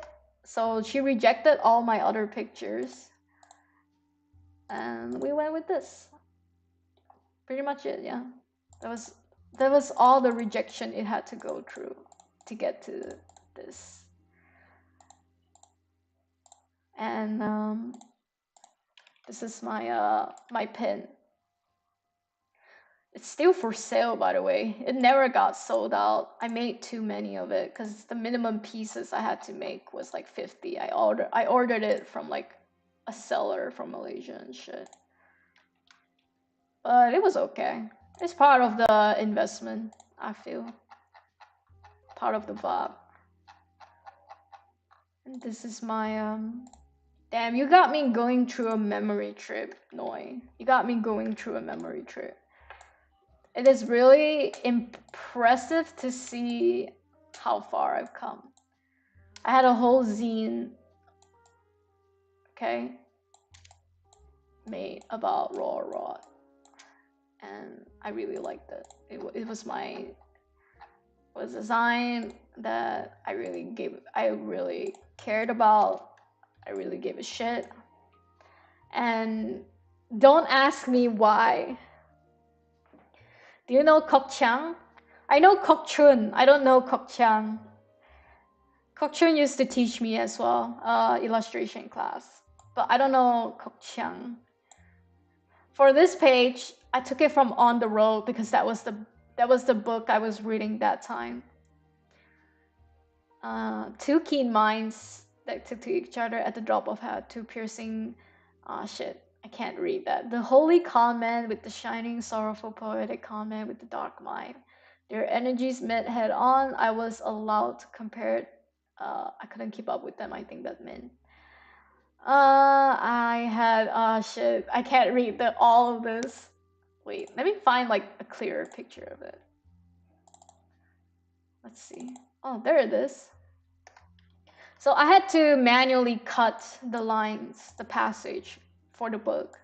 [SPEAKER 1] So she rejected all my other pictures, and we went with this. Pretty much it, yeah. That was all the rejection it had to go through to get to this. And this is my my pin. It's still for sale, by the way. It never got sold out. I made too many of it because the minimum pieces I had to make was like 50. I ordered it from like a seller from Malaysia and shit. But it was okay. It's part of the investment, I feel. Part of the vibe. And this is my damn, you got me going through a memory trip, Noi. You got me going through a memory trip. It is really impressive to see how far I've come. I had a whole zine, okay, made about raw rot, and I really liked it. It was a design that I really cared about. I really gave a shit. And don't ask me why. Do you know Kok Chang? I know Kok Chun. I don't know Kok Chang. Kok Chun used to teach me as well, illustration class. But I don't know Kok Chang. For this page, I took it from On the Road because that was the book I was reading that time. 2 keen minds that took to each other at the drop of hat, 2 piercing. Shit. I can't read that. The holy comment with the shining, sorrowful, poetic comment with the dark mind. Their energies met head on. I was allowed to compare it. I couldn't keep up with them. I think that meant. I had. Shit. I can't read all of this. Wait, let me find like a clearer picture of it. Let's see. Oh, there it is. So I had to manually cut the lines, the passage for the book.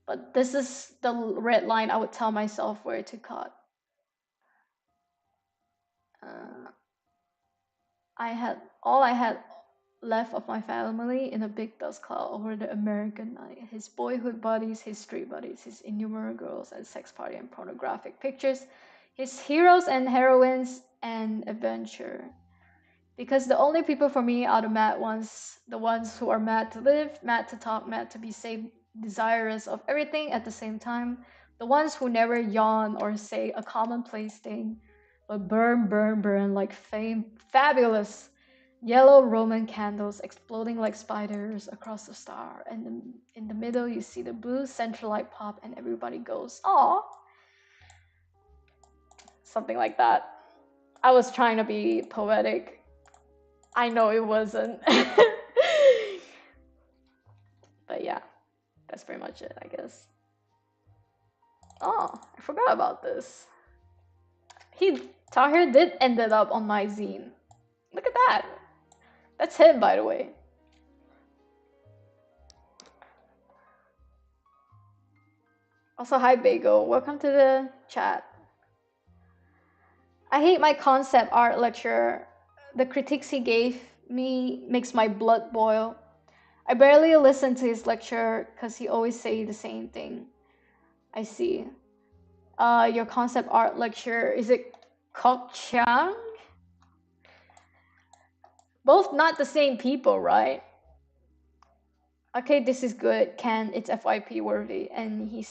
[SPEAKER 1] But this is the red line I would tell myself where to cut. All I had left of my family in a big dust cloud over the American night. His boyhood buddies, his street buddies, his innumerable girls and sex party and pornographic pictures, his heroes and heroines and adventure. Because the only people for me are the mad ones, the ones who are mad to live, mad to talk, mad to be safe, desirous of everything at the same time, the ones who never yawn or say a commonplace thing, but burn, burn, burn like fabulous yellow Roman candles exploding like spiders across the star. And in the middle, you see the blue central light pop, and everybody goes, "Aw." Something like that. I was trying to be poetic. I know it wasn't. But yeah, that's pretty much it, I guess. Oh, I forgot about this. Tahir did ended up on my zine. Look at that. That's him, by the way. Also, hi Bagel. Welcome to the chat. I hate my concept art lecturer. The critiques he gave me makes my blood boil. I barely listen to his lecture because he always say the same thing. I see. Your concept art lecture, is it Kok Chang? Both not the same people, right? Okay, this is good. Ken, it's FYP worthy, and he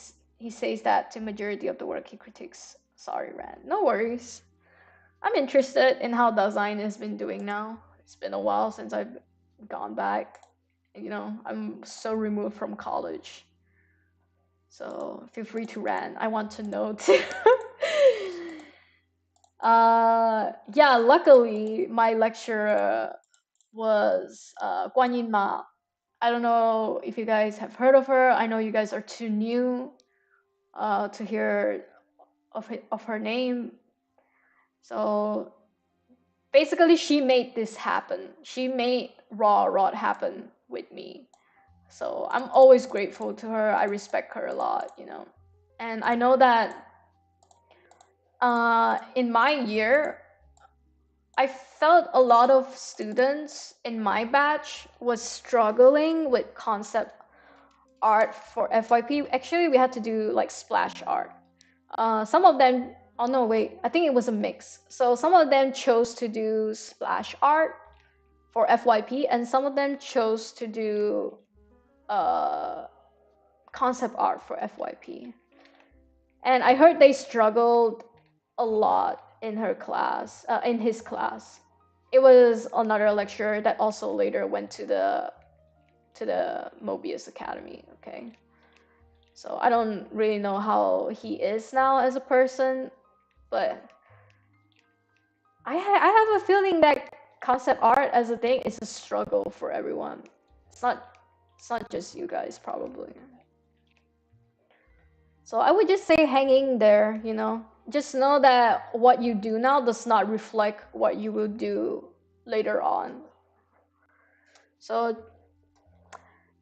[SPEAKER 1] says that to majority of the work he critiques. Sorry, Rand. No worries. I'm interested in how design has been doing now. It's been a while since I've gone back. You know, I'm so removed from college. So feel free to rant. I want to know too. Yeah, luckily my lecturer was Guan Yin Ma. I don't know if you guys have heard of her. I know you guys are too new to hear of her name. So basically, she made this happen. She made Raw Rod happen with me. So I'm always grateful to her. I respect her a lot, you know. And I know that in my year, I felt a lot of students in my batch was struggling with concept art for FYP. Actually, we had to do like splash art. Some of them, oh no, wait, I think it was a mix. So some of them chose to do splash art for FYP, and some of them chose to do concept art for FYP. And I heard they struggled a lot in her class, in his class. It was another lecturer that also later went to the Mobius Academy. Okay, so I don't really know how he is now as a person, but I have a feeling that concept art as a thing is a struggle for everyone. It's not just you guys probably. So I would just say hanging there, you know. Just know that what you do now does not reflect what you will do later on. So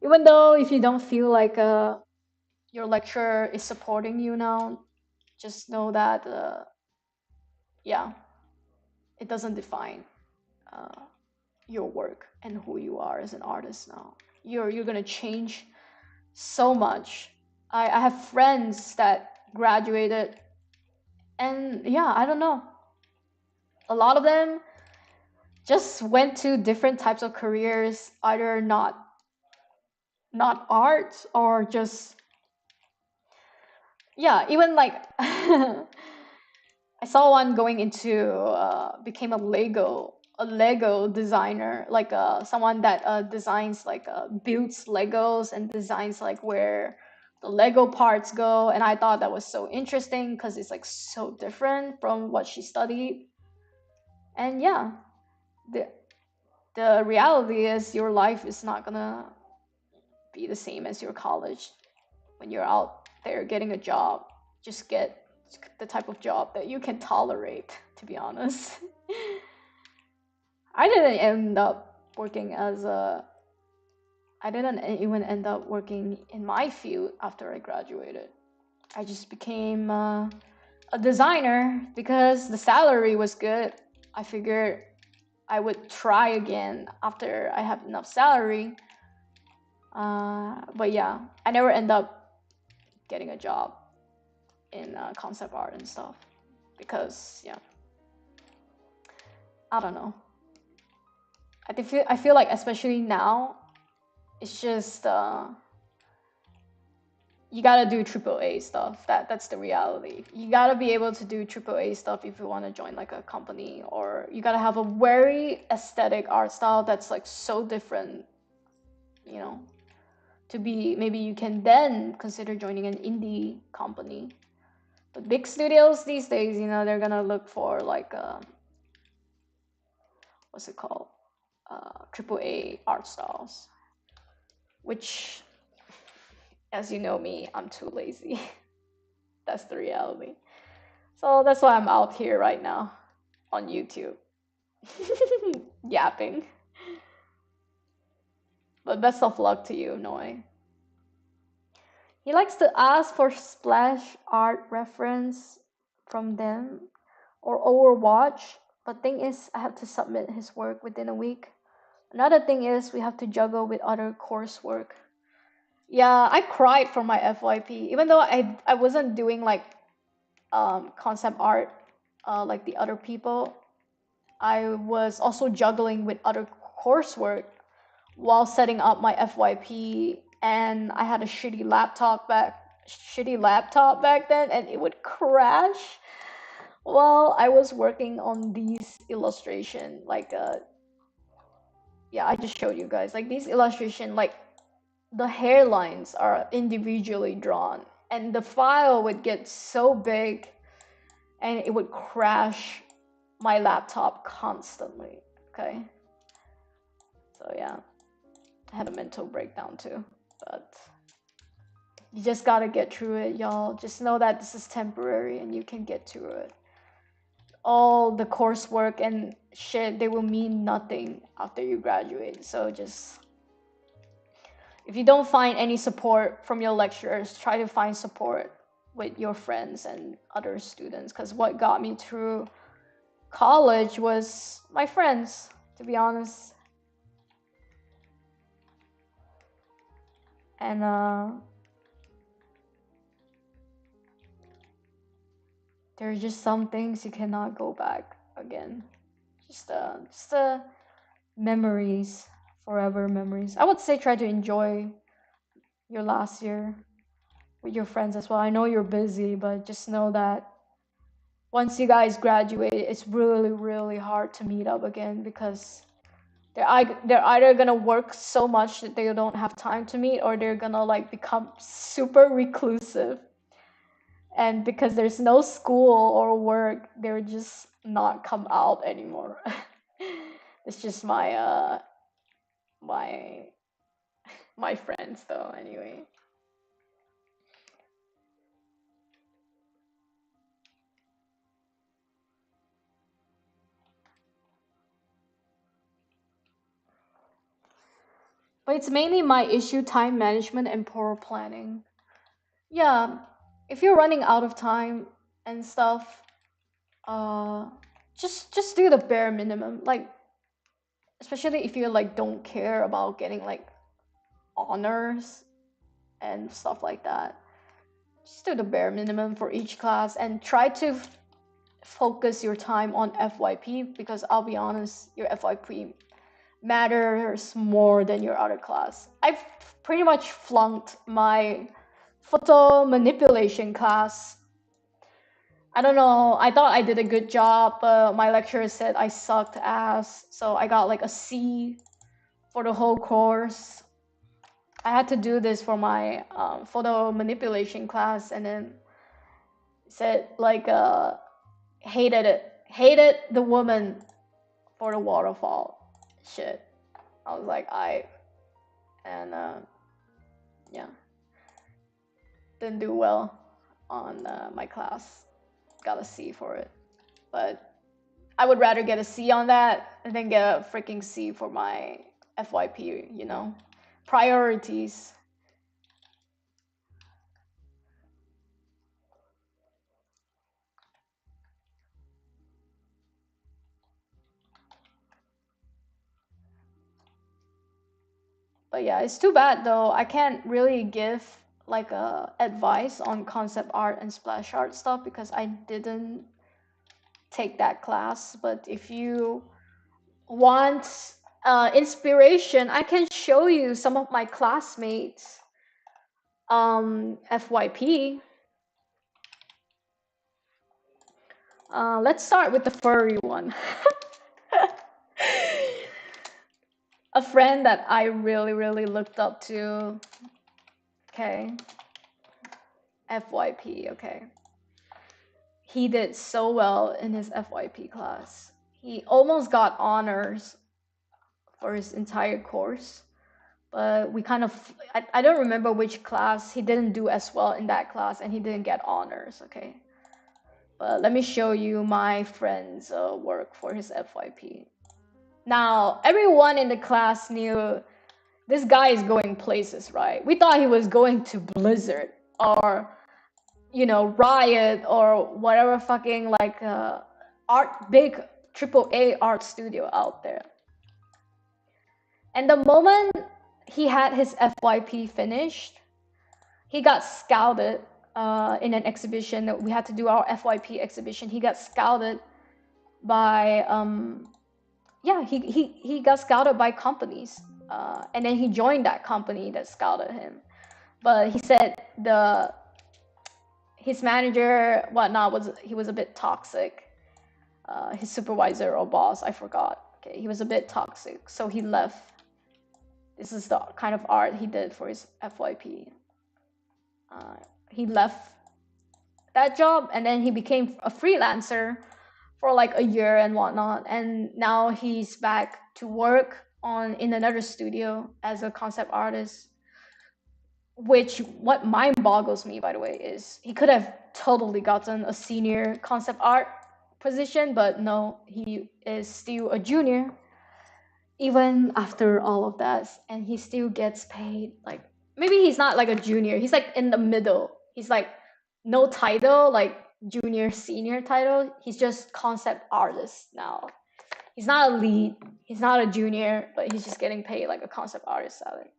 [SPEAKER 1] even though if you don't feel like your lecturer is supporting you now, just know that yeah, it doesn't define your work and who you are as an artist now. You're gonna change so much. I have friends that graduated, and yeah, I don't know. A lot of them just went to different types of careers, either not art or just yeah, even like I saw one going into became a Lego designer, like someone that designs like builds Legos and designs like where the Lego parts go, and I thought that was so interesting because it's like so different from what she studied. And yeah, the the reality is your life is not gonna be the same as your college when you're out there getting a job. Just get the type of job that you can tolerate, to be honest. I didn't end up working as a I didn't even end up working in my field after I graduated. I just became a designer because the salary was good. I figured I would try again after I have enough salary. But yeah, I never end up getting a job in concept art and stuff because yeah, I don't know. I feel like especially now, it's just you gotta do AAA stuff. That's the reality. You gotta be able to do AAA stuff if you want to join like a company, or you gotta have a very aesthetic art style that's like so different, you know, to be maybe you can then consider joining an indie company. But big studios these days, you know, they're gonna look for like what's it called, AAA art styles, which, as you know me, I'm too lazy. That's the reality. So that's why I'm out here right now. on YouTube. Yapping. But best of luck to you, Noi. He likes to ask for splash art reference from them or Overwatch. But thing is, I have to submit his work within a week. Another thing is we have to juggle with other coursework. Yeah, I cried for my FYP, even though I wasn't doing like concept art like the other people. I was also juggling with other coursework while setting up my FYP, and I had a shitty laptop back then, and it would crash while I was working on these illustration. Like yeah, I just showed you guys like these illustration, like the hairlines are individually drawn, and the file would get so big, and it would crash my laptop constantly. Okay, so yeah, I had a mental breakdown too, but you just gotta get through it, y'all. Just know that this is temporary and you can get through it. All the coursework and shit, they will mean nothing after you graduate. So just, if you don't find any support from your lecturers, try to find support with your friends and other students. Because what got me through college was my friends, to be honest. And there are just some things you cannot go back again. Just memories, forever memories. I would say try to enjoy your last year with your friends as well. I know you're busy, but just know that once you guys graduate, it's really, really hard to meet up again because they're either gonna work so much that they don't have time to meet, or they're gonna like become super reclusive. And because there's no school or work, they're just not come out anymore. It's just my my friends though, anyway. But it's mainly my issue, time management and poor planning. Yeah, if you're running out of time and stuff, uh, just do the bare minimum. Like, especially if you like don't care about getting like honors and stuff like that. Just do the bare minimum for each class and try to focus your time on FYP, because I'll be honest, your FYP matters more than your other class. I've pretty much flunked my photo manipulation class. I don't know, I thought I did a good job, but my lecturer said I sucked ass, so I got like a C for the whole course. I had to do this for my photo manipulation class, and then said like hated the woman for the waterfall shit. I was like, and yeah, didn't do well on my class. Got a C for it, but I would rather get a C on that than get a freaking C for my FYP. You know, priorities. But yeah, it's too bad though. I can't really give like advice on concept art and splash art stuff because I didn't take that class. But if you want inspiration, I can show you some of my classmates FYP. Let's start with the furry one. A friend that I really, really looked up to. Okay. FYP, okay. He did so well in his FYP class. He almost got honors for his entire course, but we kind of, I don't remember which class. He didn't do as well in that class and he didn't get honors, okay? But let me show you my friend's work for his FYP. Now, everyone in the class knew this guy is going places, right? We thought he was going to Blizzard or, you know, Riot or whatever fucking like big AAA art studio out there. And the moment he had his FYP finished, he got scouted in an exhibition. We had to do our FYP exhibition. He got scouted by he got scouted by companies, and then he joined that company that scouted him. But he said his manager whatnot was a bit toxic. His supervisor or boss, I forgot. Okay, he was a bit toxic, so he left. This is the kind of art he did for his FYP. He left that job and then he became a freelancer for like a year and whatnot, and now he's back to work in another studio as a concept artist. Which, what mind boggles me, by the way, is he could have totally gotten a senior concept art position, but no, he is still a junior even after all of that, and he still gets paid like, maybe he's not like a junior, he's like in the middle. He's like no title, like junior senior title. He's just concept artist now. He's not a lead, he's not a junior, but he's just getting paid like a concept artist salary.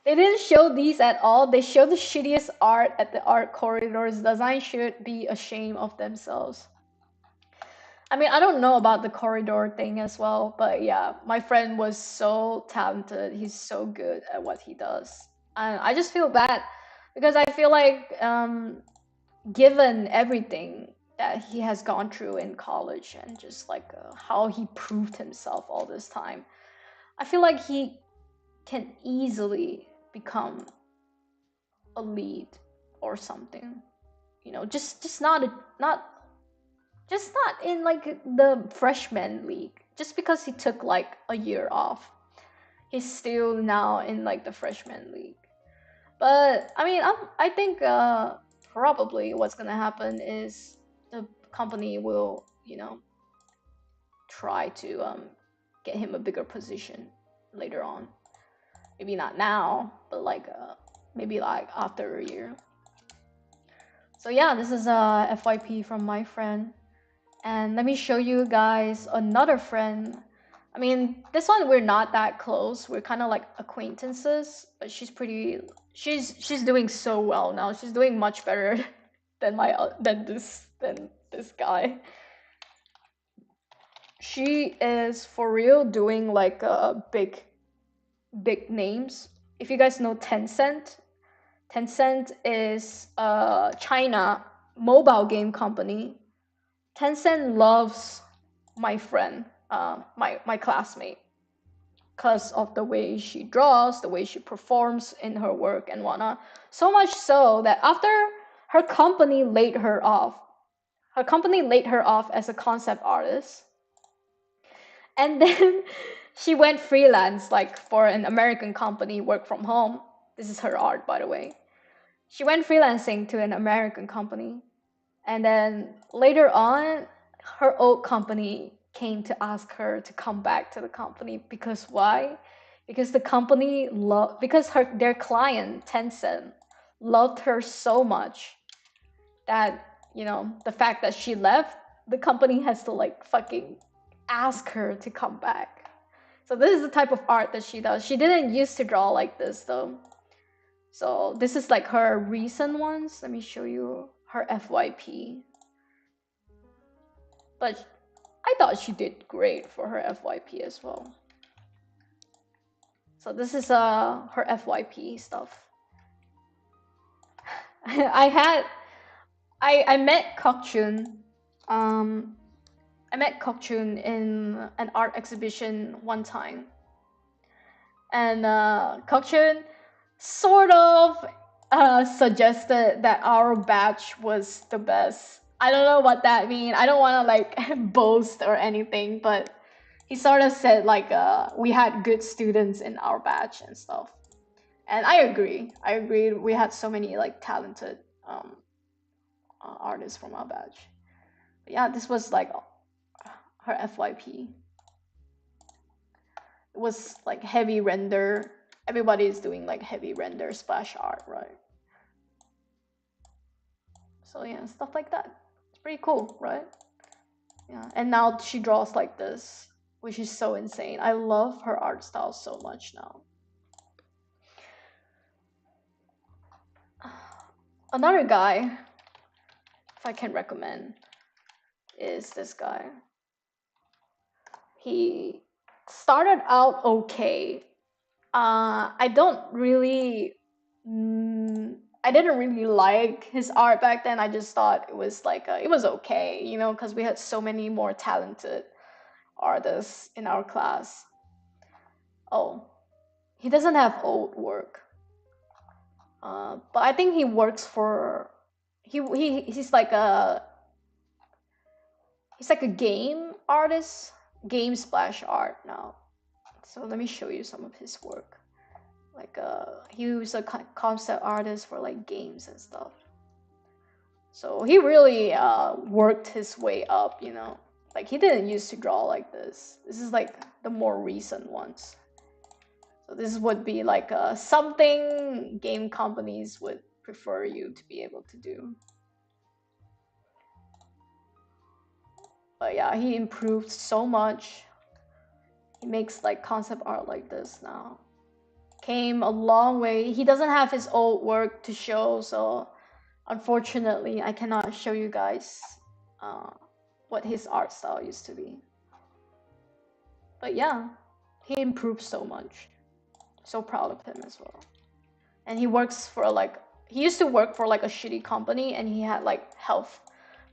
[SPEAKER 1] They didn't show these at all. They showed the shittiest art at the art corridors. Design should be ashamed of themselves. I mean, I don't know about the corridor thing as well, but yeah, my friend was so talented. He's so good at what he does. And I just feel bad because I feel like, given everything that he has gone through in college and just like how he proved himself all this time, I feel like he can easily become a lead or something, you know, just not in like the freshman league. Just because he took like a year off, he's still now in like the freshman league. But I mean, I think probably what's gonna happen is the company will, you know, try to get him a bigger position later on. Maybe not now, but like maybe like after a year. So yeah, this is a FYP from my friend. And let me show you guys another friend. I mean, this one we're not that close. We're kind of like acquaintances, but she's doing so well now. She's doing much better than this guy. She is for real doing like big names. If you guys know Tencent is a China mobile game company. Tencent loves my friend, my classmate, because of the way she draws, the way she performs in her work and whatnot. So much so that after her company laid her off as a concept artist, and then she went freelance, like for an American company, work from home. This is her art, by the way. She went freelancing to an American company. And then later on, her old company came to ask her to come back to the company. Because why? Because the company their client, Tencent, loved her so much that, you know, the fact that she left, the company has to like fucking ask her to come back. So this is the type of art that she does. She didn't used to draw like this though. So this is like her recent ones. Let me show you her FYP. But I thought she did great for her FYP as well. So this is her FYP stuff. I met Kokchun. I met Kokchun in an art exhibition one time. And Kokchun sort of suggested that our batch was the best. I don't know what that means. I don't want to like boast or anything, but he sort of said like we had good students in our batch and stuff. And I agree. I agree. We had so many like talented artists from our batch. But yeah, this was like her FYP. It was like heavy render. Everybody is doing like heavy render splash art, right? So yeah, stuff like that. It's pretty cool, right? Yeah. And now she draws like this, which is so insane. I love her art style so much now. Another guy, if I can recommend, is this guy. He started out okay. I don't really, I didn't really like his art back then. I just thought it was like it was okay, you know, because we had so many more talented artists in our class. Oh, he doesn't have old work, but I think he works for he's like a game artist, game splash art now. So let me show you some of his work. Like he was a concept artist for like games and stuff. So he really worked his way up, you know. Like he didn't used to draw like this. This is like the more recent ones. So this would be like something game companies would prefer you to be able to do. But yeah, he improved so much. He makes like concept art like this now. Came a long way. He doesn't have his old work to show, so unfortunately I cannot show you guys what his art style used to be. But yeah, he improved so much. So proud of him as well. And he works for like, he used to work for like a shitty company, and he had like health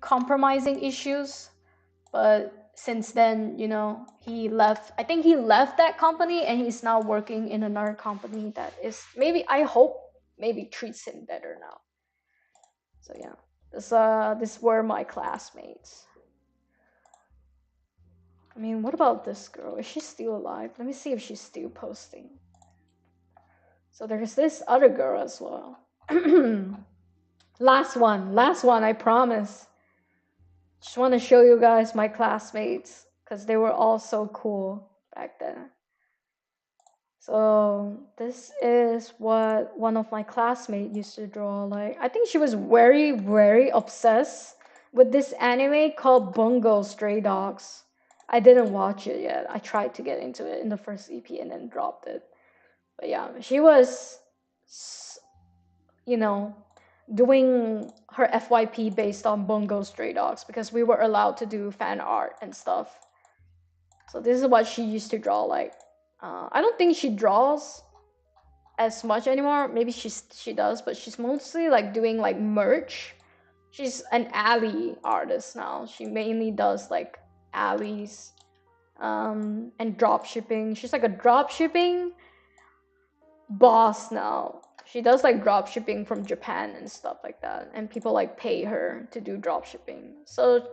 [SPEAKER 1] compromising issues. But since then, you know, he left. I think he left that company, and he's now working in another company that is maybe, I hope, maybe treats him better now. So yeah, this were my classmates. I mean, what about this girl? Is she still alive? Let me see if she's still posting. So there's this other girl as well. Last one, I promise. Just want to show you guys my classmates, because they were all so cool back then. So this is what one of my classmates used to draw. Like, I think she was very, very obsessed with this anime called Bungo Stray Dogs. I didn't watch it yet. I tried to get into it in the first EP and then dropped it. But yeah, she was, you know, doing her FYP based on Bungo Stray Dogs, because we were allowed to do fan art and stuff. So this is what she used to draw. Like, I don't think she draws as much anymore. Maybe she does, but she's mostly like doing like merch. She's an alley artist now. She mainly does like alleys and drop shipping. She's like a drop shipping boss now. She does like drop shipping from Japan and stuff like that, and people like pay her to do drop shipping. So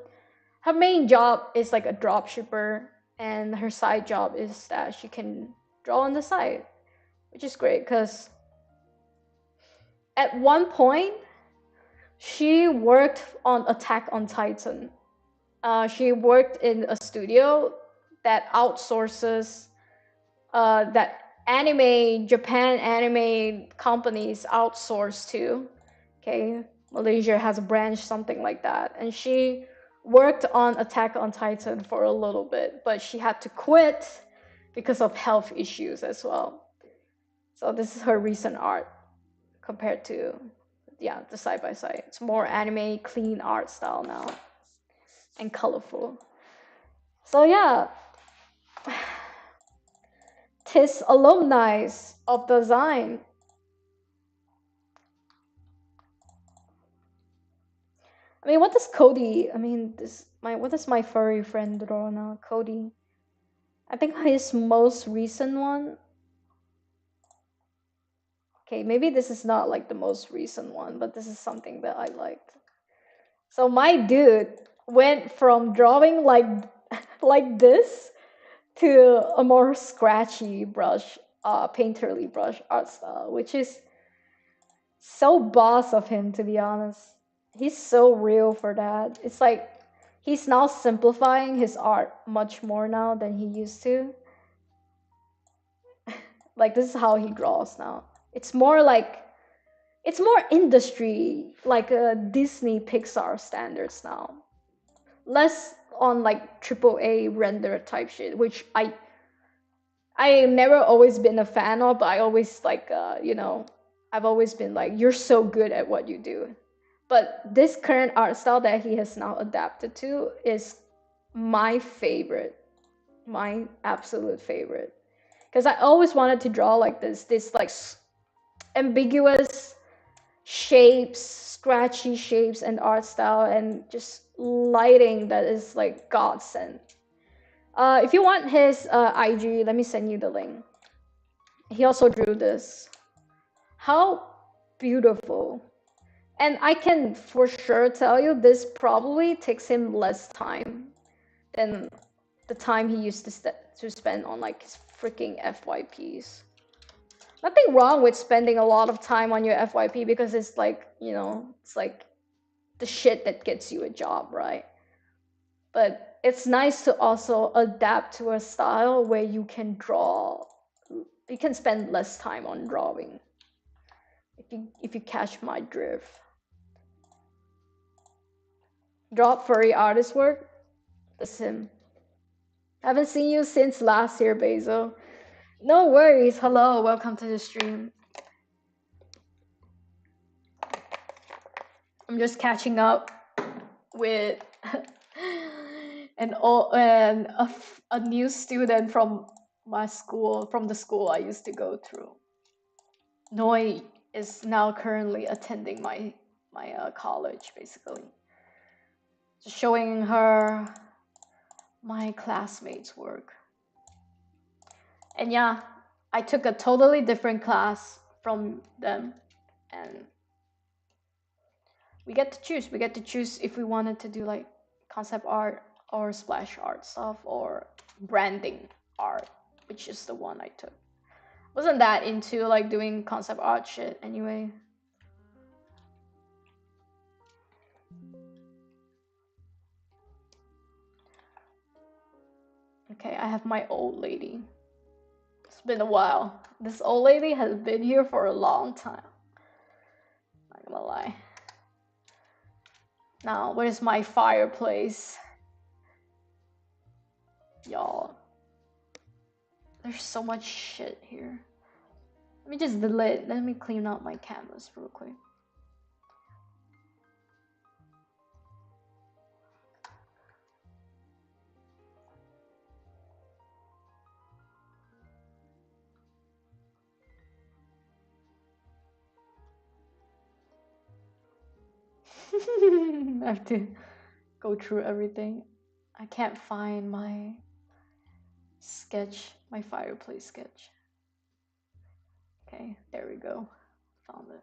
[SPEAKER 1] her main job is like a drop shipper, and her side job is that she can draw on the side, which is great, because at one point she worked on Attack on Titan. She worked in a studio that outsources that Japan anime companies outsource to. Okay, Malaysia has a branch, something like that. And she worked on Attack on Titan for a little bit, but she had to quit because of health issues as well. So this is her recent art compared to, yeah, the side by side. It's more anime, clean art style now, and colorful. So yeah, tis alumni of design. I mean, what does Cody? I mean, what does my furry friend draw now? Cody. I think his most recent one. Okay, maybe this is not like the most recent one, but this is something that I liked. So my dude went from drawing like like this to a more scratchy brush. painterly brush art style, which is so boss of him, to be honest. He's so real for that. It's like he's now simplifying his art much more now than he used to. Like this is how he draws now. It's more like it's more industry, like Disney Pixar standards now. Less on like triple A render type shit, which I never always been a fan of, but I always like I've always been like, you're so good at what you do. But this current art style that he has now adapted to is my favorite, my absolute favorite. Because I always wanted to draw like this like ambiguous shapes, scratchy shapes and art style, and just lighting that is like godsend. If you want his IG, let me send you the link. He also drew this. How beautiful. And I can for sure tell you this probably takes him less time than the time he used to spend on like his freaking FYPs. Nothing wrong with spending a lot of time on your FYP because it's like, it's like the shit that gets you a job, right? But it's nice to also adapt to a style where you can draw, you can spend less time on drawing. If you catch my drift. Drop furry artist work? That's him. Haven't seen you since last year, Basil. No worries. Hello, welcome to the stream. I'm just catching up with a new student from my school, from the school I used to go through. Noi is now currently attending my college, basically. Just showing her my classmates' work. And yeah, I took a totally different class from them, and we get to choose. We get to choose if we wanted to do like concept art or splash art stuff or branding art, which is the one I took. Wasn't that into like doing concept art shit anyway. Okay, I have my old lady. It's been a while. This old lady has been here for a long time. Not gonna lie. Now, where's my fireplace? Y'all. There's so much shit here. Let me just delete. Let me clean out my canvas real quick. I have to go through everything. I can't find my sketch, my fireplace sketch. Okay, there we go. Found it.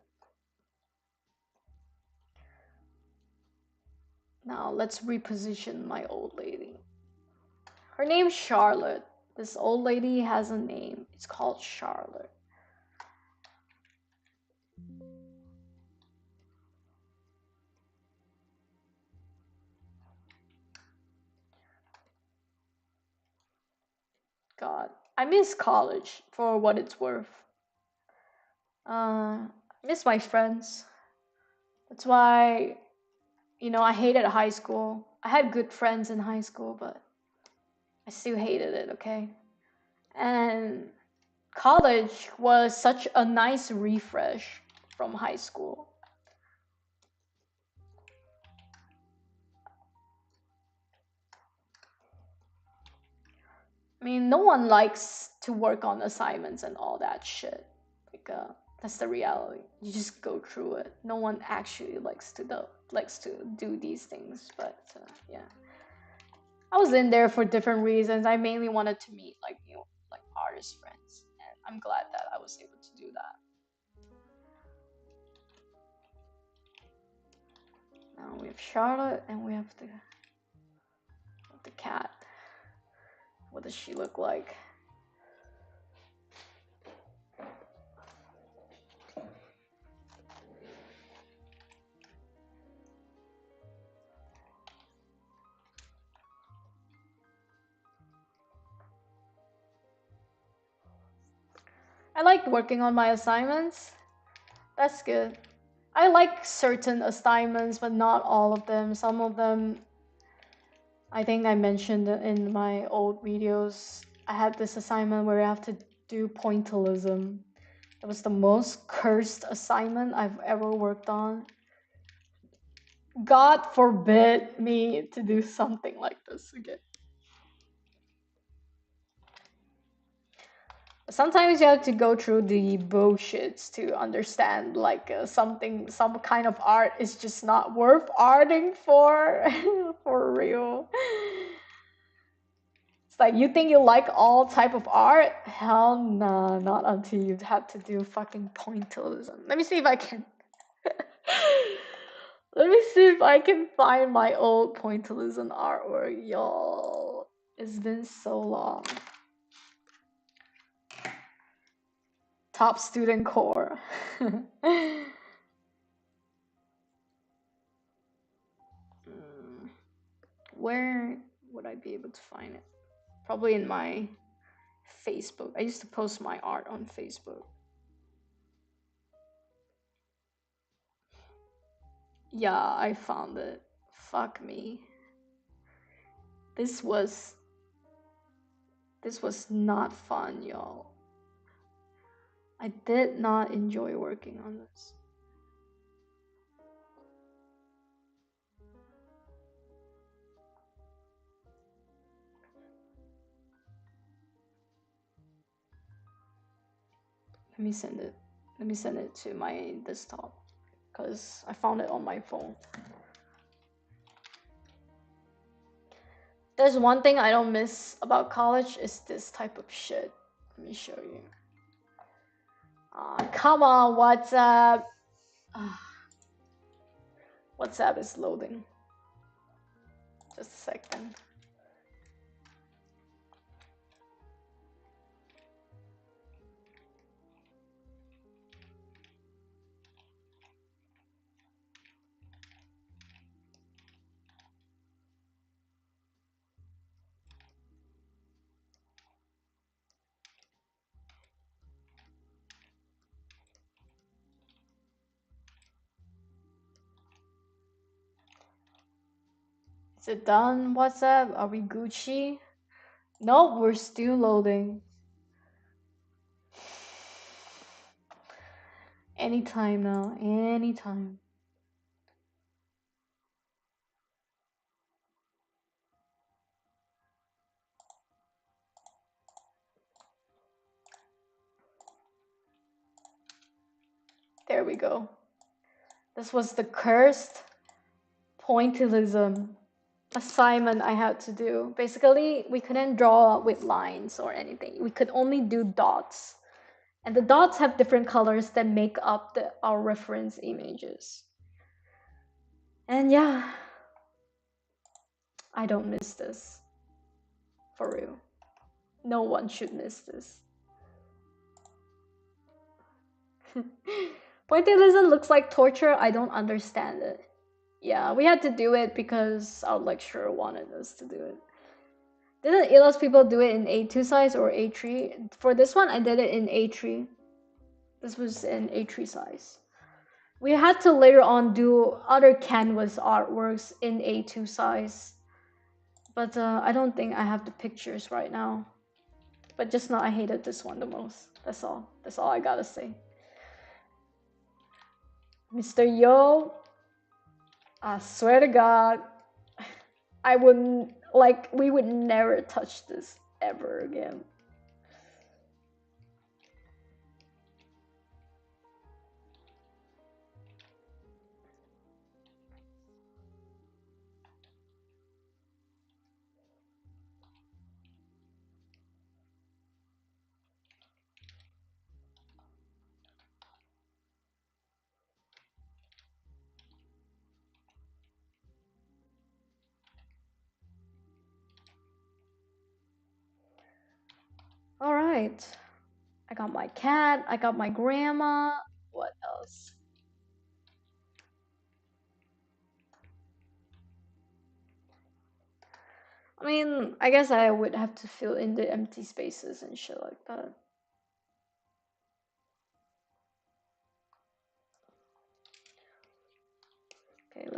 [SPEAKER 1] Now let's reposition my old lady. Her name's Charlotte. This old lady has a name. It's called Charlotte. God, I miss college for what it's worth. I miss my friends. That's why, I hated high school. I had good friends in high school, but I still hated it, okay? And college was such a nice refresh from high school. I mean, no one likes to work on assignments and all that shit. Like, that's the reality. You just go through it. No one actually likes to do these things. But yeah, I was in there for different reasons. I mainly wanted to meet like artist friends, and I'm glad that I was able to do that. Now we have Charlotte, and we have the cat. What does she look like? I like working on my assignments. That's good. I like certain assignments, but not all of them. Some of them, I think I mentioned in my old videos. I had this assignment where I have to do pointillism. It was the most cursed assignment I've ever worked on. God forbid me to do something like this again. Sometimes you have to go through the bullshits to understand like some kind of art is just not worth arting for for real. It's like you think you like all type of art? Hell nah, not until you have to do fucking pointillism. Let me see if I can let me see if I can find my old pointillism artwork, y'all. It's been so long. Top student core. Where would I be able to find it? Probably in my Facebook. I used to post my art on Facebook. Yeah, I found it. Fuck me. This was not fun, y'all. I did not enjoy working on this. Let me send it. Let me send it to my desktop because I found it on my phone. There's one thing I don't miss about college is this type of shit. Let me show you. Come on, WhatsApp. WhatsApp is loading. Just a second. Is it done, WhatsApp? Are we Gucci? Nope, we're still loading. Anytime now, anytime. There we go. This was the cursed pointillism assignment I had to do. Basically, we couldn't draw with lines or anything. We could only do dots. And the dots have different colors that make up our reference images. And yeah, I don't miss this. For real. No one should miss this. Pointillism looks like torture. I don't understand it. Yeah, we had to do it because our lecturer wanted us to do it. Didn't ELS people do it in A2 size or A3? For this one, I did it in A3. This was in A3 size. We had to later on do other canvas artworks in A2 size. But I don't think I have the pictures right now. But just now I hated this one the most. That's all. That's all I gotta say. Mr. Yo, I swear to God, I wouldn't, like, we would never touch this ever again. All right. I got my cat. I got my grandma. What else? I mean, I guess I would have to fill in the empty spaces and shit like that.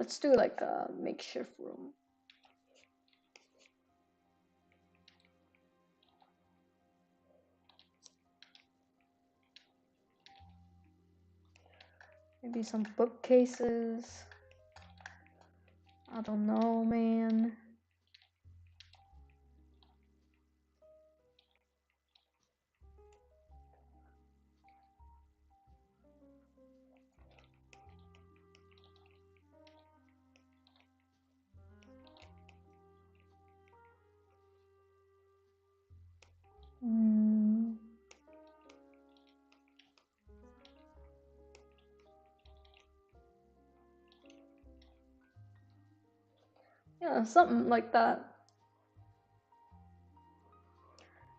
[SPEAKER 1] Let's do like a makeshift room. Maybe some bookcases. I don't know, man. Yeah, something like that.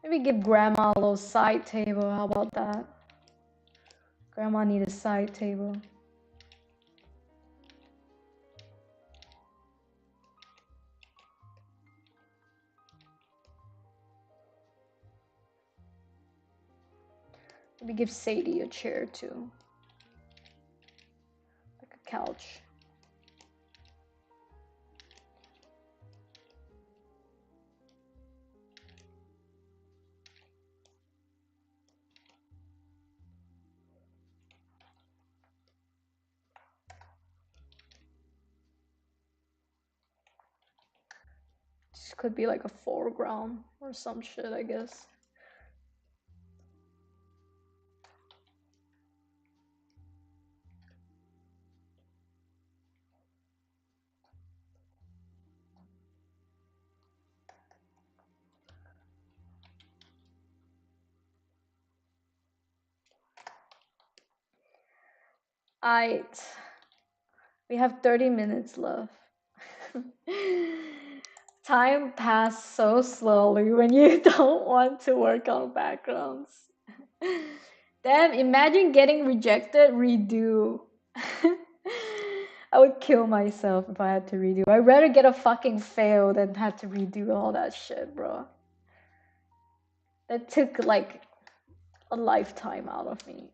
[SPEAKER 1] Maybe give grandma a little side table. How about that? Grandma need a side table. Maybe give Sadie a chair too. Like a couch. This could be like a foreground or some shit, I guess. Alright. We have 30 minutes left. Time passed so slowly when you don't want to work on backgrounds. Damn, imagine getting rejected, redo. I would kill myself if I had to redo. I'd rather get a fucking fail than have to redo all that shit, bro. That took like a lifetime out of me.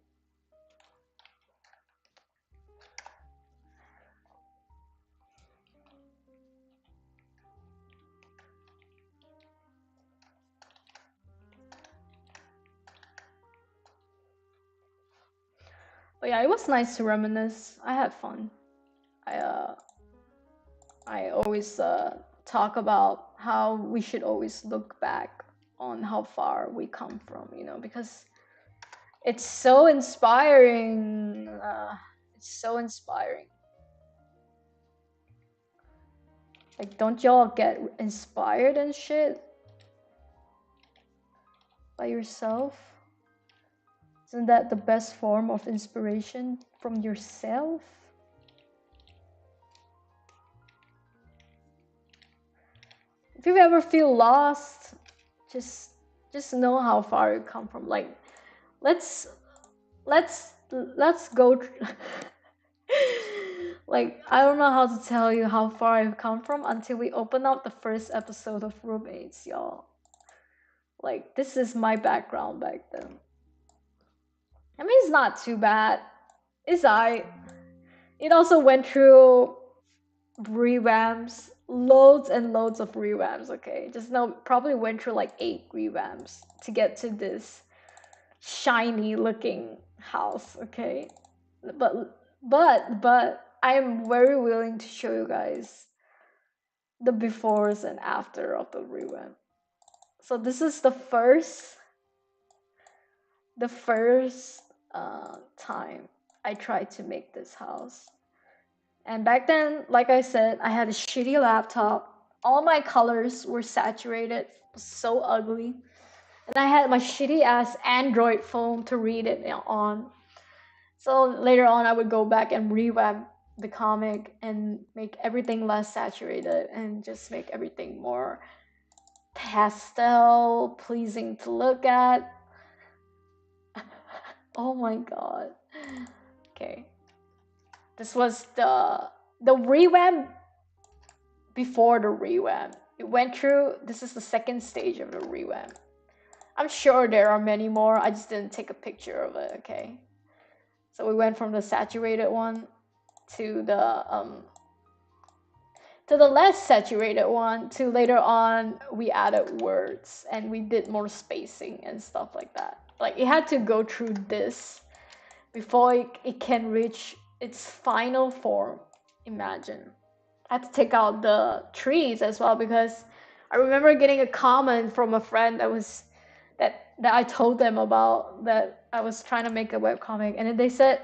[SPEAKER 1] But yeah, it was nice to reminisce. I had fun. I always talk about how we should always look back on how far we come from, you know, because it's so inspiring. It's so inspiring. Like, don't y'all get inspired and shit by yourself? Isn't that the best form of inspiration from yourself? If you ever feel lost, just know how far you come from. Like, let's go. Like, I don't know how to tell you how far I've come from until we open up the first episode of Roommates, y'all. Like, this is my background back then. I mean, it's not too bad. It's alright. It also went through revamps, loads and loads of revamps, okay? Just know, probably went through like 8 revamps to get to this shiny looking house, okay? But I'm very willing to show you guys the befores and after of the revamp. So this is the first time I tried to make this house. And back then, like I said, I had a shitty laptop. All my colors were saturated, so ugly. And I had my shitty ass Android phone to read it on. So later on, I would go back and revamp the comic and make everything less saturated and just make everything more pastel, pleasing to look at. Oh my god. Okay. This was the revamp before the revamp. It went through, this is the second stage of the revamp. I'm sure there are many more, I just didn't take a picture of it, okay? So we went from the saturated one to the to the less saturated one to later on we added words and we did more spacing and stuff like that. Like it had to go through this before it can reach its final form. Imagine. I had to take out the trees as well because I remember getting a comment from a friend that I told them about that I was trying to make a webcomic, and then they said,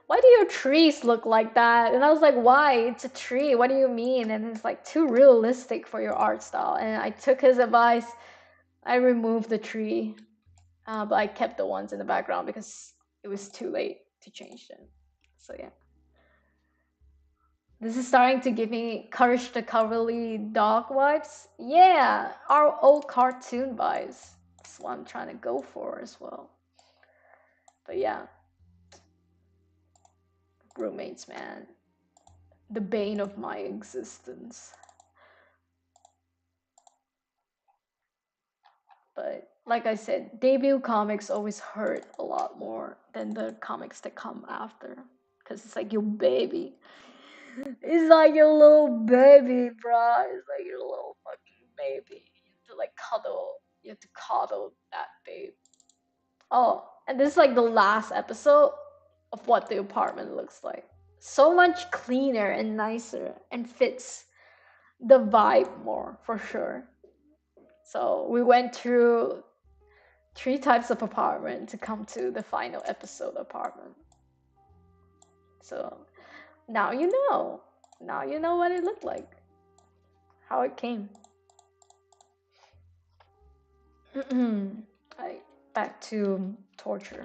[SPEAKER 1] why do your trees look like that? And I was like, why? It's a tree. What do you mean? And it's like too realistic for your art style. And I took his advice. I removed the tree, but I kept the ones in the background because it was too late to change them. So yeah. This is starting to give me Courage the Cowardly Dog vibes. Yeah, our old cartoon vibes. That's what I'm trying to go for as well. But yeah. Roommates, man. The bane of my existence. But like I said, debut comics always hurt a lot more than the comics that come after. Because it's like your baby. It's like your little baby, bruh. It's like your little fucking baby. You have to like cuddle. You have to cuddle that babe. Oh, and this is like the last episode of what the apartment looks like. So much cleaner and nicer and fits the vibe more for sure. So we went through 3 types of apartment to come to the final episode apartment. So now you know. Now you know what it looked like. How it came. Right, back to torture.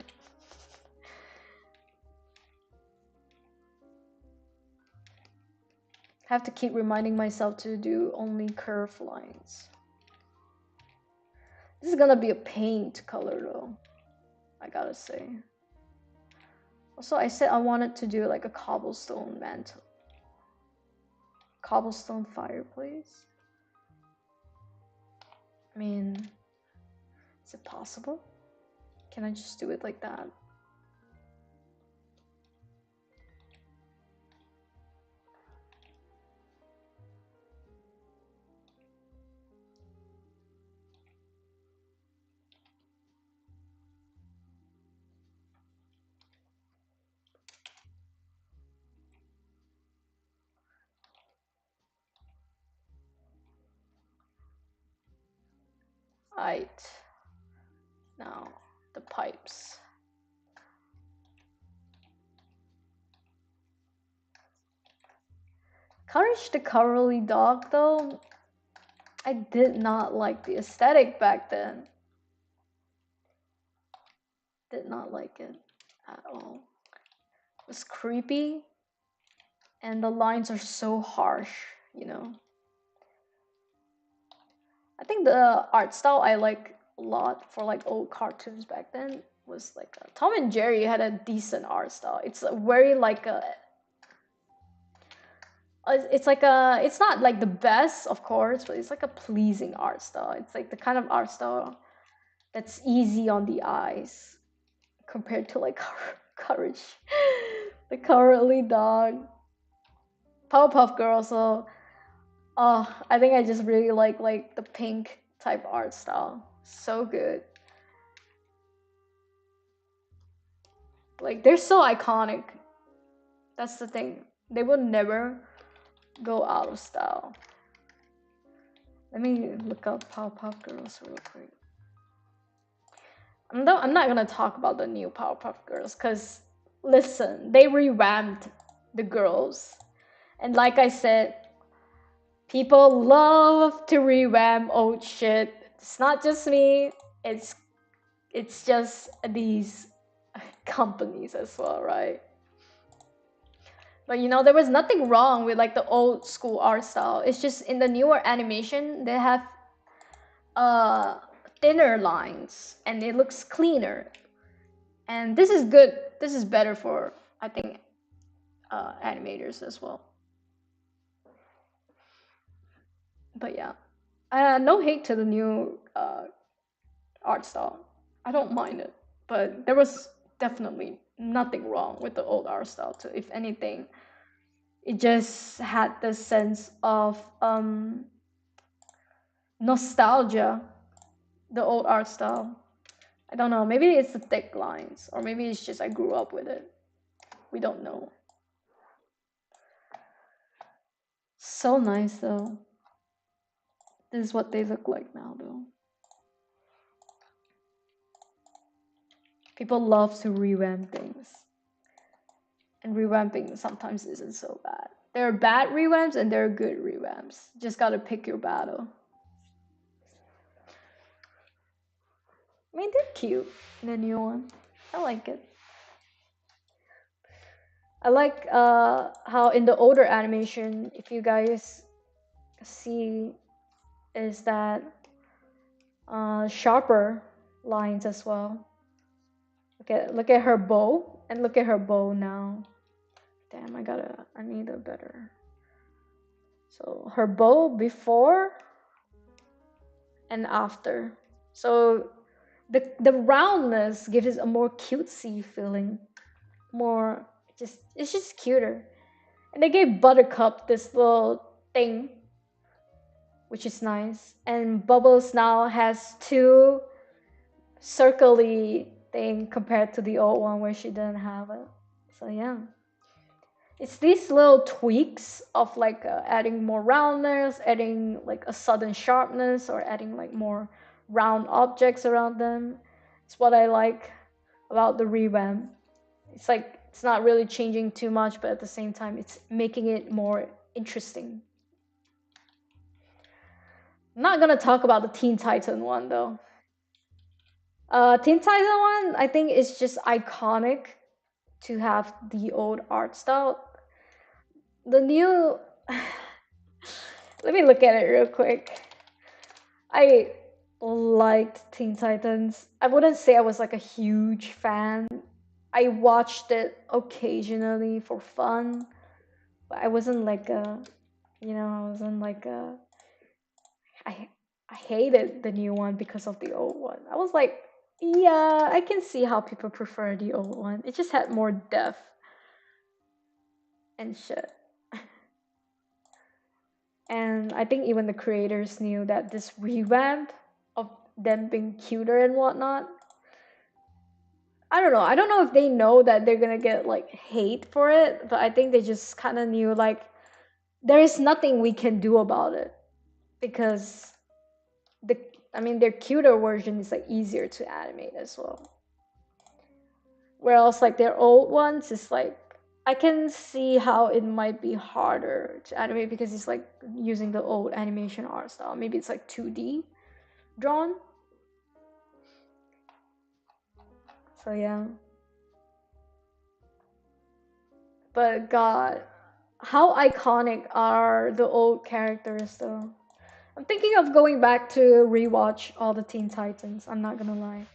[SPEAKER 1] I have to keep reminding myself to do only curved lines. This is gonna be a pain to color though, I gotta say. Also, I said I wanted to do like a cobblestone mantle. Cobblestone fireplace. I mean, is it possible? Can I just do it like that? Right. Now, the pipes. Courage the Cowardly Dog, though, I did not like the aesthetic back then. Did not like it at all. It was creepy, and the lines are so harsh, you know. I think the art style I like a lot for like old cartoons back then was like Tom and Jerry had a decent art style. It's a very like a it's not like the best of course, but it's like a pleasing art style. It's like the kind of art style that's easy on the eyes compared to like Courage the Cowardly Dog, Powerpuff Girls. So I think I just really like the pink type art style. So good. Like they're so iconic. That's the thing. They will never go out of style. Let me look up Powerpuff Girls real quick. I'm not gonna talk about the new Powerpuff Girls because listen, they revamped the girls, and like I said, people love to revamp old shit. It's not just me. It's just these companies as well, right? But you know, there was nothing wrong with like the old school art style. It's just in the newer animation, they have thinner lines and it looks cleaner. And this is good. This is better for, I think, animators as well. But yeah, no hate to the new art style. I don't mind it, but there was definitely nothing wrong with the old art style too. If anything, it just had this sense of nostalgia, the old art style. I don't know, maybe it's the thick lines, or maybe it's just I grew up with it. We don't know. So nice though. This is what they look like now though. People love to revamp things. And revamping sometimes isn't so bad. There are bad revamps and there are good revamps. Just gotta pick your battle. I mean, they're cute, the new one. I like it. I like how in the older animation, if you guys see, is that sharper lines as well. Look at her bow and look at her bow now. Damn, I need a better. So her bow before and after. So the roundness gives it a more cutesy feeling. More it's just cuter. And they gave Buttercup this little thing, which is nice. And Bubbles now has two circly thing compared to the old one where she didn't have it. So yeah. It's these little tweaks of like adding more roundness, adding like a sudden sharpness, or adding like more round objects around them. It's what I like about the revamp. It's like it's not really changing too much, but at the same time, it's making it more interesting. I'm not gonna talk about the Teen Titan one though. Teen Titan one, I think it's just iconic to have the old art style. The new let me look at it real quick. I liked Teen Titans. I wouldn't say I was like a huge fan. I watched it occasionally for fun, but I wasn't like a, I wasn't like a. I I hated the new one because of the old one. I was like, yeah, I can see how people prefer the old one. It just had more depth and shit. And I think even the creators knew that this revamp of them being cuter and whatnot. I don't know. I don't know if they know that they're gonna get like hate for it, but I think they just kind of knew like there is nothing we can do about it because the I mean their cuter version is like easier to animate as well. Whereas like their old ones is like I can see how it might be harder to animate because it's like using the old animation art style. Maybe it's like 2D drawn. So yeah. But God, how iconic are the old characters though? I'm thinking of going back to rewatch all the Teen Titans. I'm not gonna lie.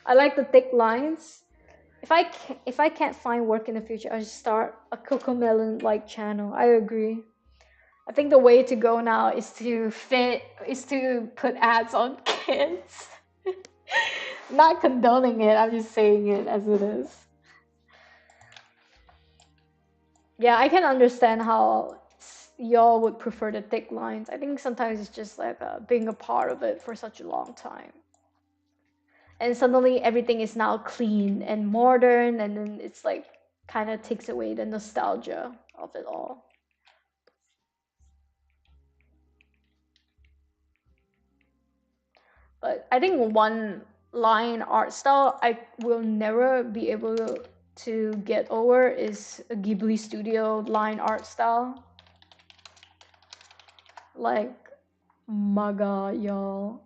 [SPEAKER 1] I like the thick lines. If I can't find work in the future, I just start a Cocomelon like channel. I agree. I think the way to go now is to put ads on kids. Not condoning it. I'm just saying it as it is. Yeah, I can understand how y'all would prefer the thick lines. I think sometimes it's just like being a part of it for such a long time. And suddenly everything is now clean and modern, and then it's like kind of takes away the nostalgia of it all. But I think one line art style I will never be able to get over is a Ghibli Studio line art style. Like, my god, y'all.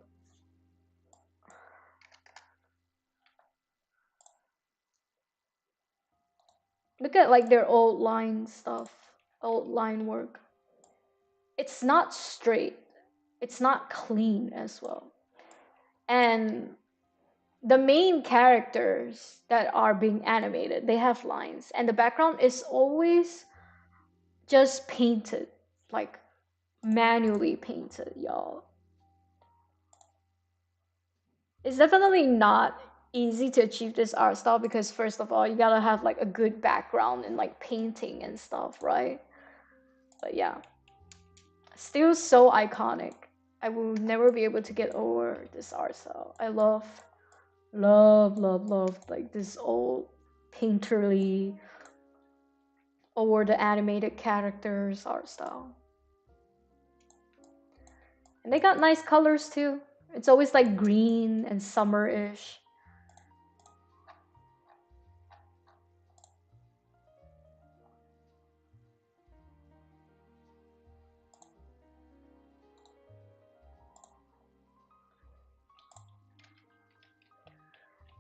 [SPEAKER 1] Look at like their old line stuff, old line work. It's not straight, it's not clean as well. And the main characters that are being animated, they have lines, and the background is always just painted, like manually painted, y'all. It's definitely not easy to achieve this art style because first of all, you gotta have like a good background in like painting and stuff, right? But yeah, still so iconic. I will never be able to get over this art style. I love like this old painterly or the animated characters art style. And they got nice colors too. It's always like green and summer-ish.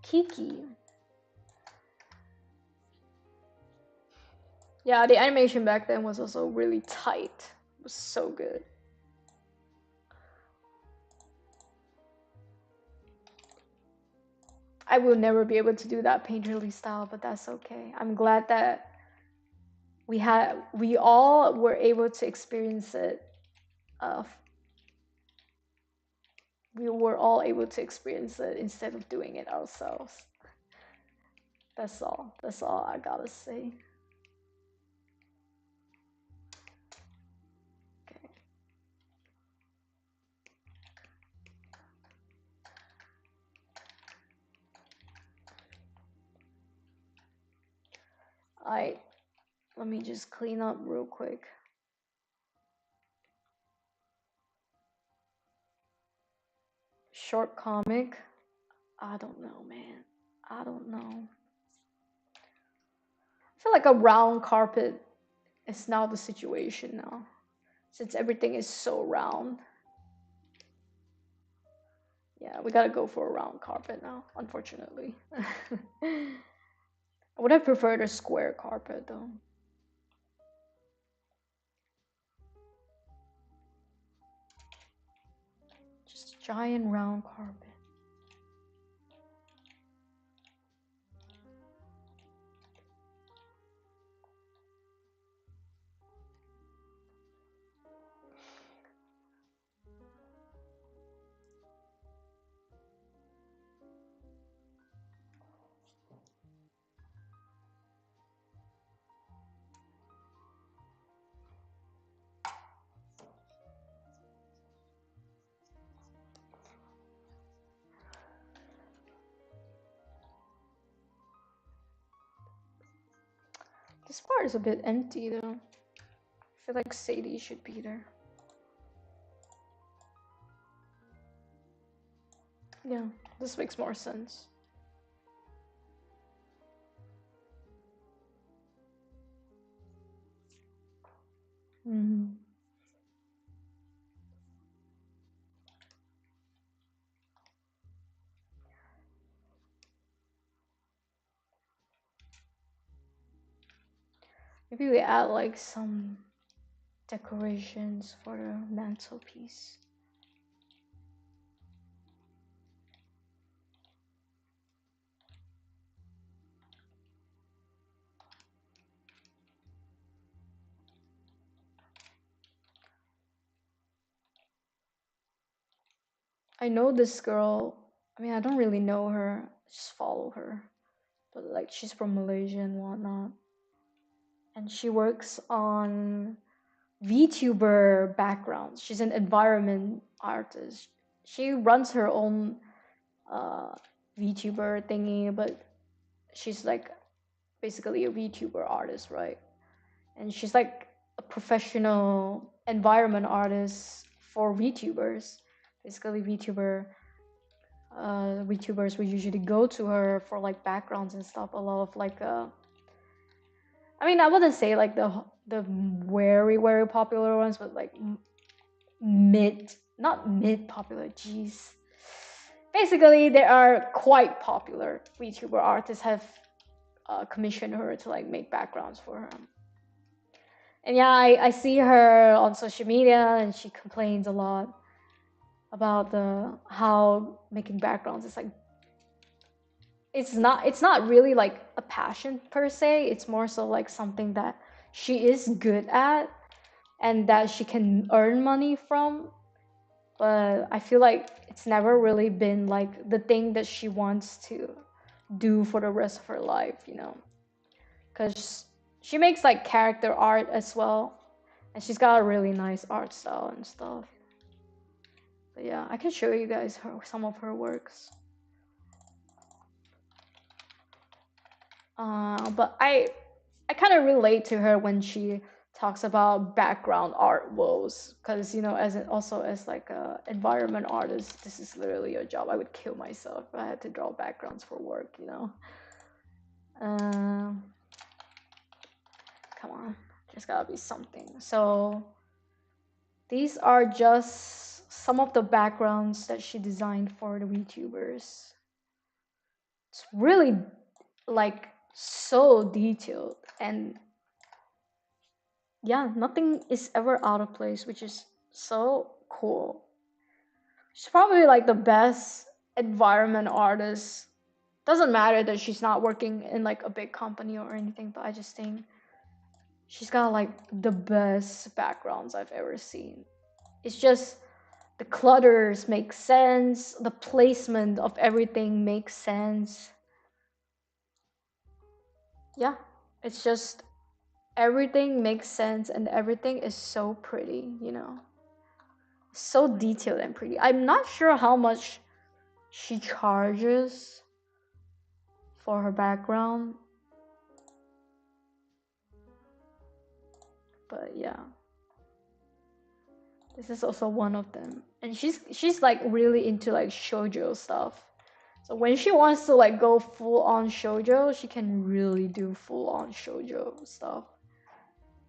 [SPEAKER 1] Kiki. Yeah, the animation back then was also really tight. It was so good. I will never be able to do that painterly style, but that's okay. I'm glad that we all were able to experience it. Uh, we were all able to experience it instead of doing it ourselves. That's all. That's all I gotta say. Okay. Alright, let me just clean up real quick. Short comic. I don't know, man. I don't know. I feel like a round carpet is now the situation now, since everything is so round. Yeah, we gotta go for a round carpet now, unfortunately. I would have preferred a square carpet though. Just a giant round carpet. This part is a bit empty though. I feel like Sadie should be there. Yeah, this makes more sense. Mm. Maybe we add like some decorations for the mantelpiece. I know this girl. I mean, I don't really know her. I just follow her. But like, she's from Malaysia and whatnot. And she works on VTuber backgrounds. She's an environment artist. She runs her own uh, VTuber thingy, but she's like basically a VTuber artist, right? And she's like a professional environment artist for VTubers. Basically, VTubers would usually go to her for like backgrounds and stuff. A lot of like, I mean, I wouldn't say like the very popular ones, but like not mid popular. Jeez. Basically, there are quite popular VTuber artists have commissioned her to like make backgrounds for her. And yeah, I see her on social media, and she complains a lot about the how making backgrounds is like it's not really like a passion per se. It's more so like something that she is good at and that she can earn money from. But I feel like it's never really been like the thing that she wants to do for the rest of her life, you know? Because she makes like character art as well. And she's got a really nice art style and stuff. But yeah, I can show you guys some of her works. But I kind of relate to her when she talks about background art woes, because also as like a environment artist, this is literally your job. I would kill myself if I had to draw backgrounds for work. Um, come on, there's gotta be something. So these are just some of the backgrounds that she designed for the VTubers. It's really like so detailed, and yeah, nothing is ever out of place, which is so cool. She's probably like the best environment artist. Doesn't matter that she's not working in like a big company or anything, but I just think she's got like the best backgrounds I've ever seen. It's just the clutters make sense, the placement of everything makes sense. Yeah, it's just everything makes sense and everything is so pretty. So detailed and pretty. I'm not sure how much she charges for her background, but yeah, this is also one of them. And she's like really into like shoujo stuff. So when she wants to like go full on shoujo, she can really do full on shoujo stuff.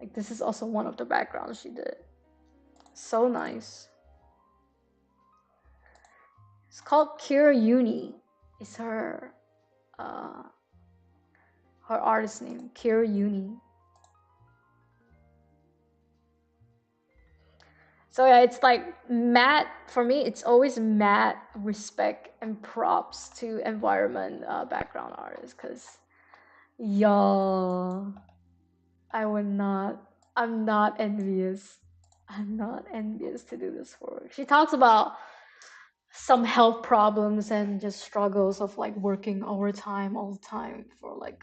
[SPEAKER 1] Like this is also one of the backgrounds she did. So nice. It's called Kira Uni. It's uh her artist name, Kira Uni. So yeah, it's like mad for me. It's always mad respect and props to environment background artists, because y'all, I would not. I'm not envious. I'm not envious to do this for work. She talks about some health problems and just struggles of like working overtime all the time for like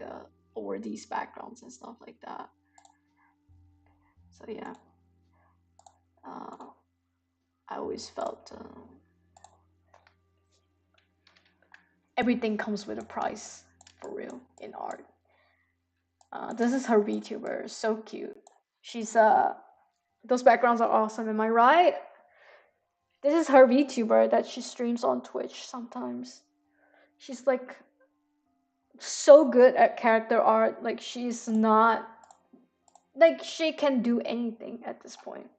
[SPEAKER 1] over these backgrounds and stuff like that. So yeah, uh, I always felt everything comes with a price for real in art. This is her VTuber, so cute. She's those backgrounds are awesome. Am I right? This is her VTuber that she streams on Twitch sometimes. She's like so good at character art. Like she's not like she can do anything at this point.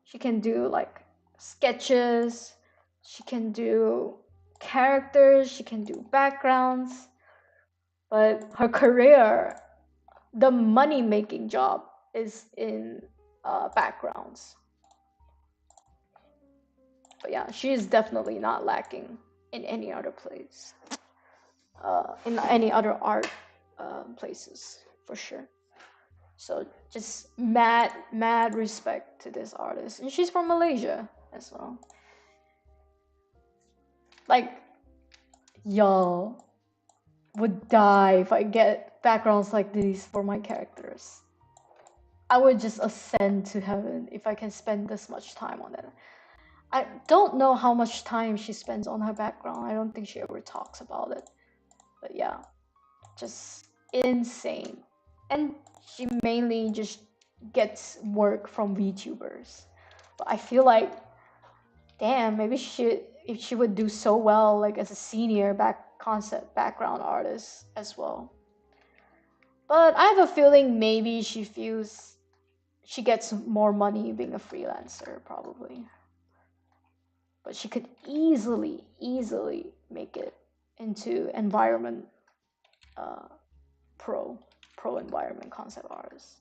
[SPEAKER 1] She can do like sketches, she can do characters, she can do backgrounds. But her career, the money making job is in backgrounds. But yeah, she is definitely not lacking in any other place, in any other art places for sure. So just mad respect to this artist, and she's from Malaysia as well. Like, y'all would die if I get backgrounds like these for my characters. I would just ascend to heaven if I can spend this much time on it. I don't know how much time she spends on her background. I don't think she ever talks about it. But yeah, just insane. And she mainly just gets work from VTubers. But I feel like, damn, maybe if she would do so well like as a senior concept background artist as well. But I have a feeling maybe she feels she gets more money being a freelancer probably. But she could easily make it into environment pro environment concept artist.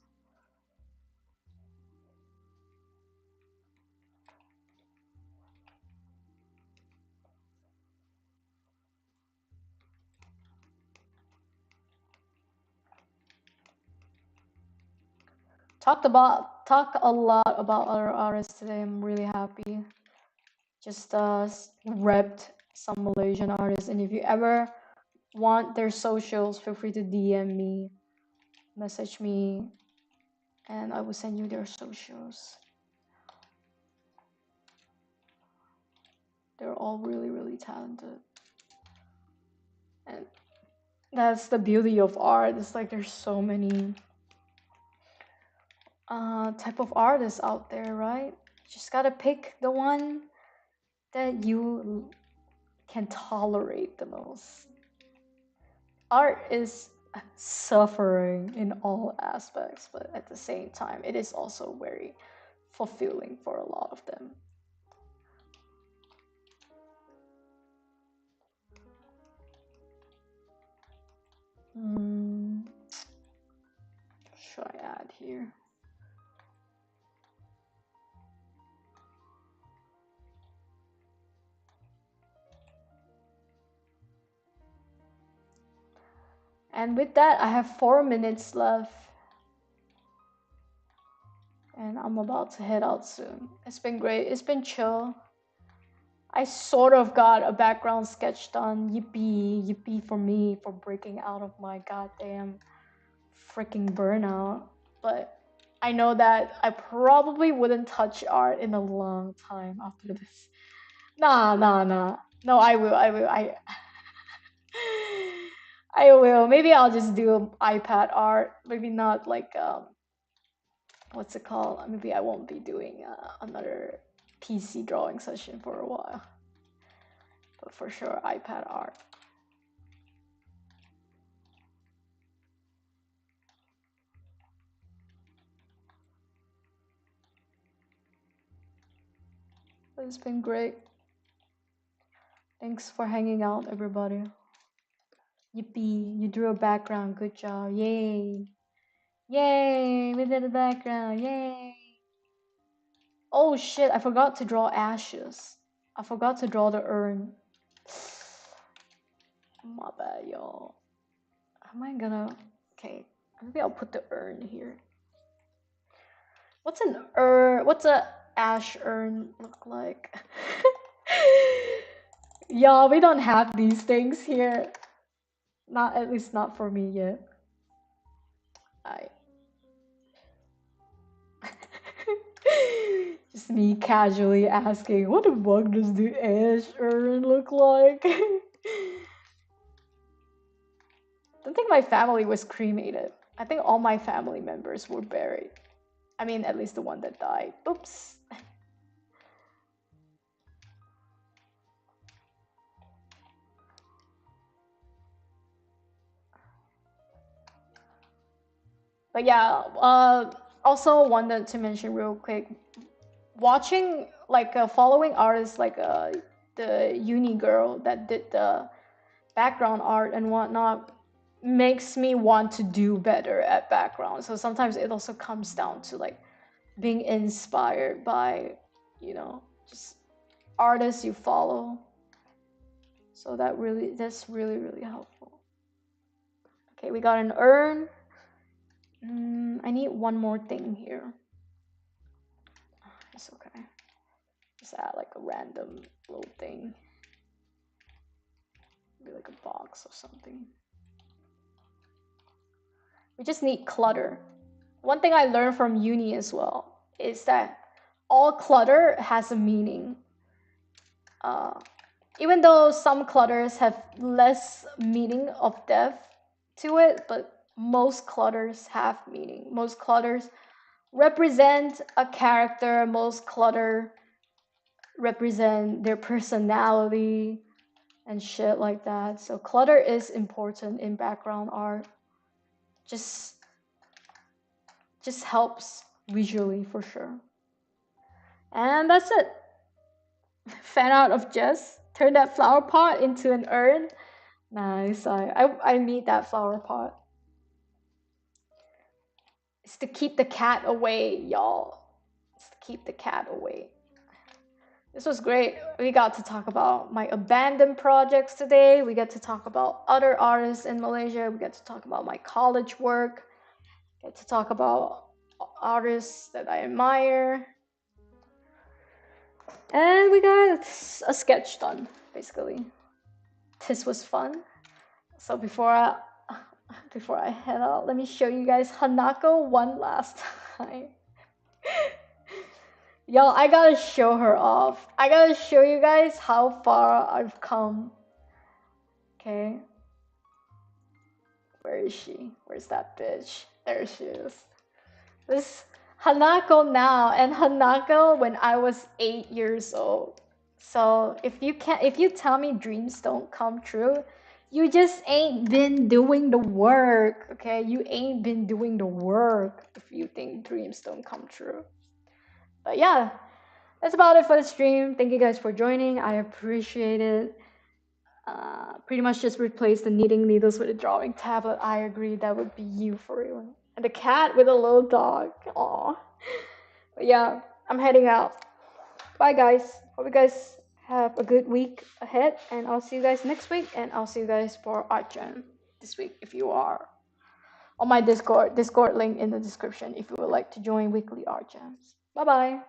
[SPEAKER 1] Talk a lot about other artists today. I'm really happy. Just repped some Malaysian artists, and if you ever want their socials, feel free to DM me, message me. and I will send you their socials. They're all really, really talented. And that's the beauty of art. It's like there's so many type of artists out there, right? You just gotta pick the one that you can tolerate the most. Art is suffering in all aspects, but at the same time, it is also very fulfilling for a lot of them. Should I add here? And with that, I have 4 minutes left. And I'm about to head out soon. It's been great. It's been chill. I sort of got a background sketch done. Yippee, yippee for me for breaking out of my goddamn freaking burnout. But I know that I probably wouldn't touch art in a long time after this. Nah. No, I will. I will. Maybe I'll just do iPad art. Maybe not like what's it called? Maybe I won't be doing another PC drawing session for a while. But for sure, iPad art. It's been great. Thanks for hanging out, everybody. Yippee, you drew a background. Good job. Yay. Yay, we did a background. Yay. Oh shit, I forgot to draw ashes. I forgot to draw the urn. My bad, y'all. How am I gonna... Okay, maybe I'll put the urn here. What's an urn? What's a ash urn look like? Y'all, we don't have these things here. Not, at least not for me yet. Just me casually asking, what the fuck does the ash urn look like? I don't think my family was cremated. I think all my family members were buried. I mean, at least the one that died. Oops. But yeah, also wanted to mention real quick, watching like following artists like the uni girl that did the background art and whatnot makes me want to do better at background. So sometimes it also comes down to like being inspired by, you know, just artists you follow. So that's really, really helpful. Okay, we got an urn. I need one more thing here. It's okay. Just add like a random little thing. Maybe like a box or something. We just need clutter. One thing I learned from uni as well is that all clutter has a meaning. Even though some clutters have less meaning of depth to it, but most clutters have meaning. Most clutters represent a character. Most clutter represent their personality and shit like that. So clutter is important in background art. Just helps visually for sure. And that's it. Fan art of Jess. Turn that flower pot into an urn. Nice. I need that flower pot. It's to keep the cat away, y'all. It's to keep the cat away. This was great. We got to talk about my abandoned projects today. We get to talk about other artists in Malaysia. We get to talk about my college work. Get to talk about artists that I admire. And we got a sketch done, basically. This was fun. So before before I head out, let me show you guys Hanako one last time. Yo, I gotta show her off. I gotta show you guys how far I've come. Okay. Where is she? Where's that bitch? There she is. This Hanako now and Hanako when I was 8 years old. So if you tell me dreams don't come true, you just ain't been doing the work, okay? You ain't been doing the work if you think dreams don't come true. But yeah, that's about it for the stream. Thank you guys for joining. I appreciate it. Pretty much just replace the knitting needles with a drawing tablet. I agree, that would be you for real. And the cat with a little dog. Aw. But yeah, I'm heading out. Bye guys. Hope you guys have a good week ahead, and I'll see you guys next week, and I'll see you guys for Art Jam this week if you are on my Discord link in the description if you would like to join weekly Art Jams. Bye bye.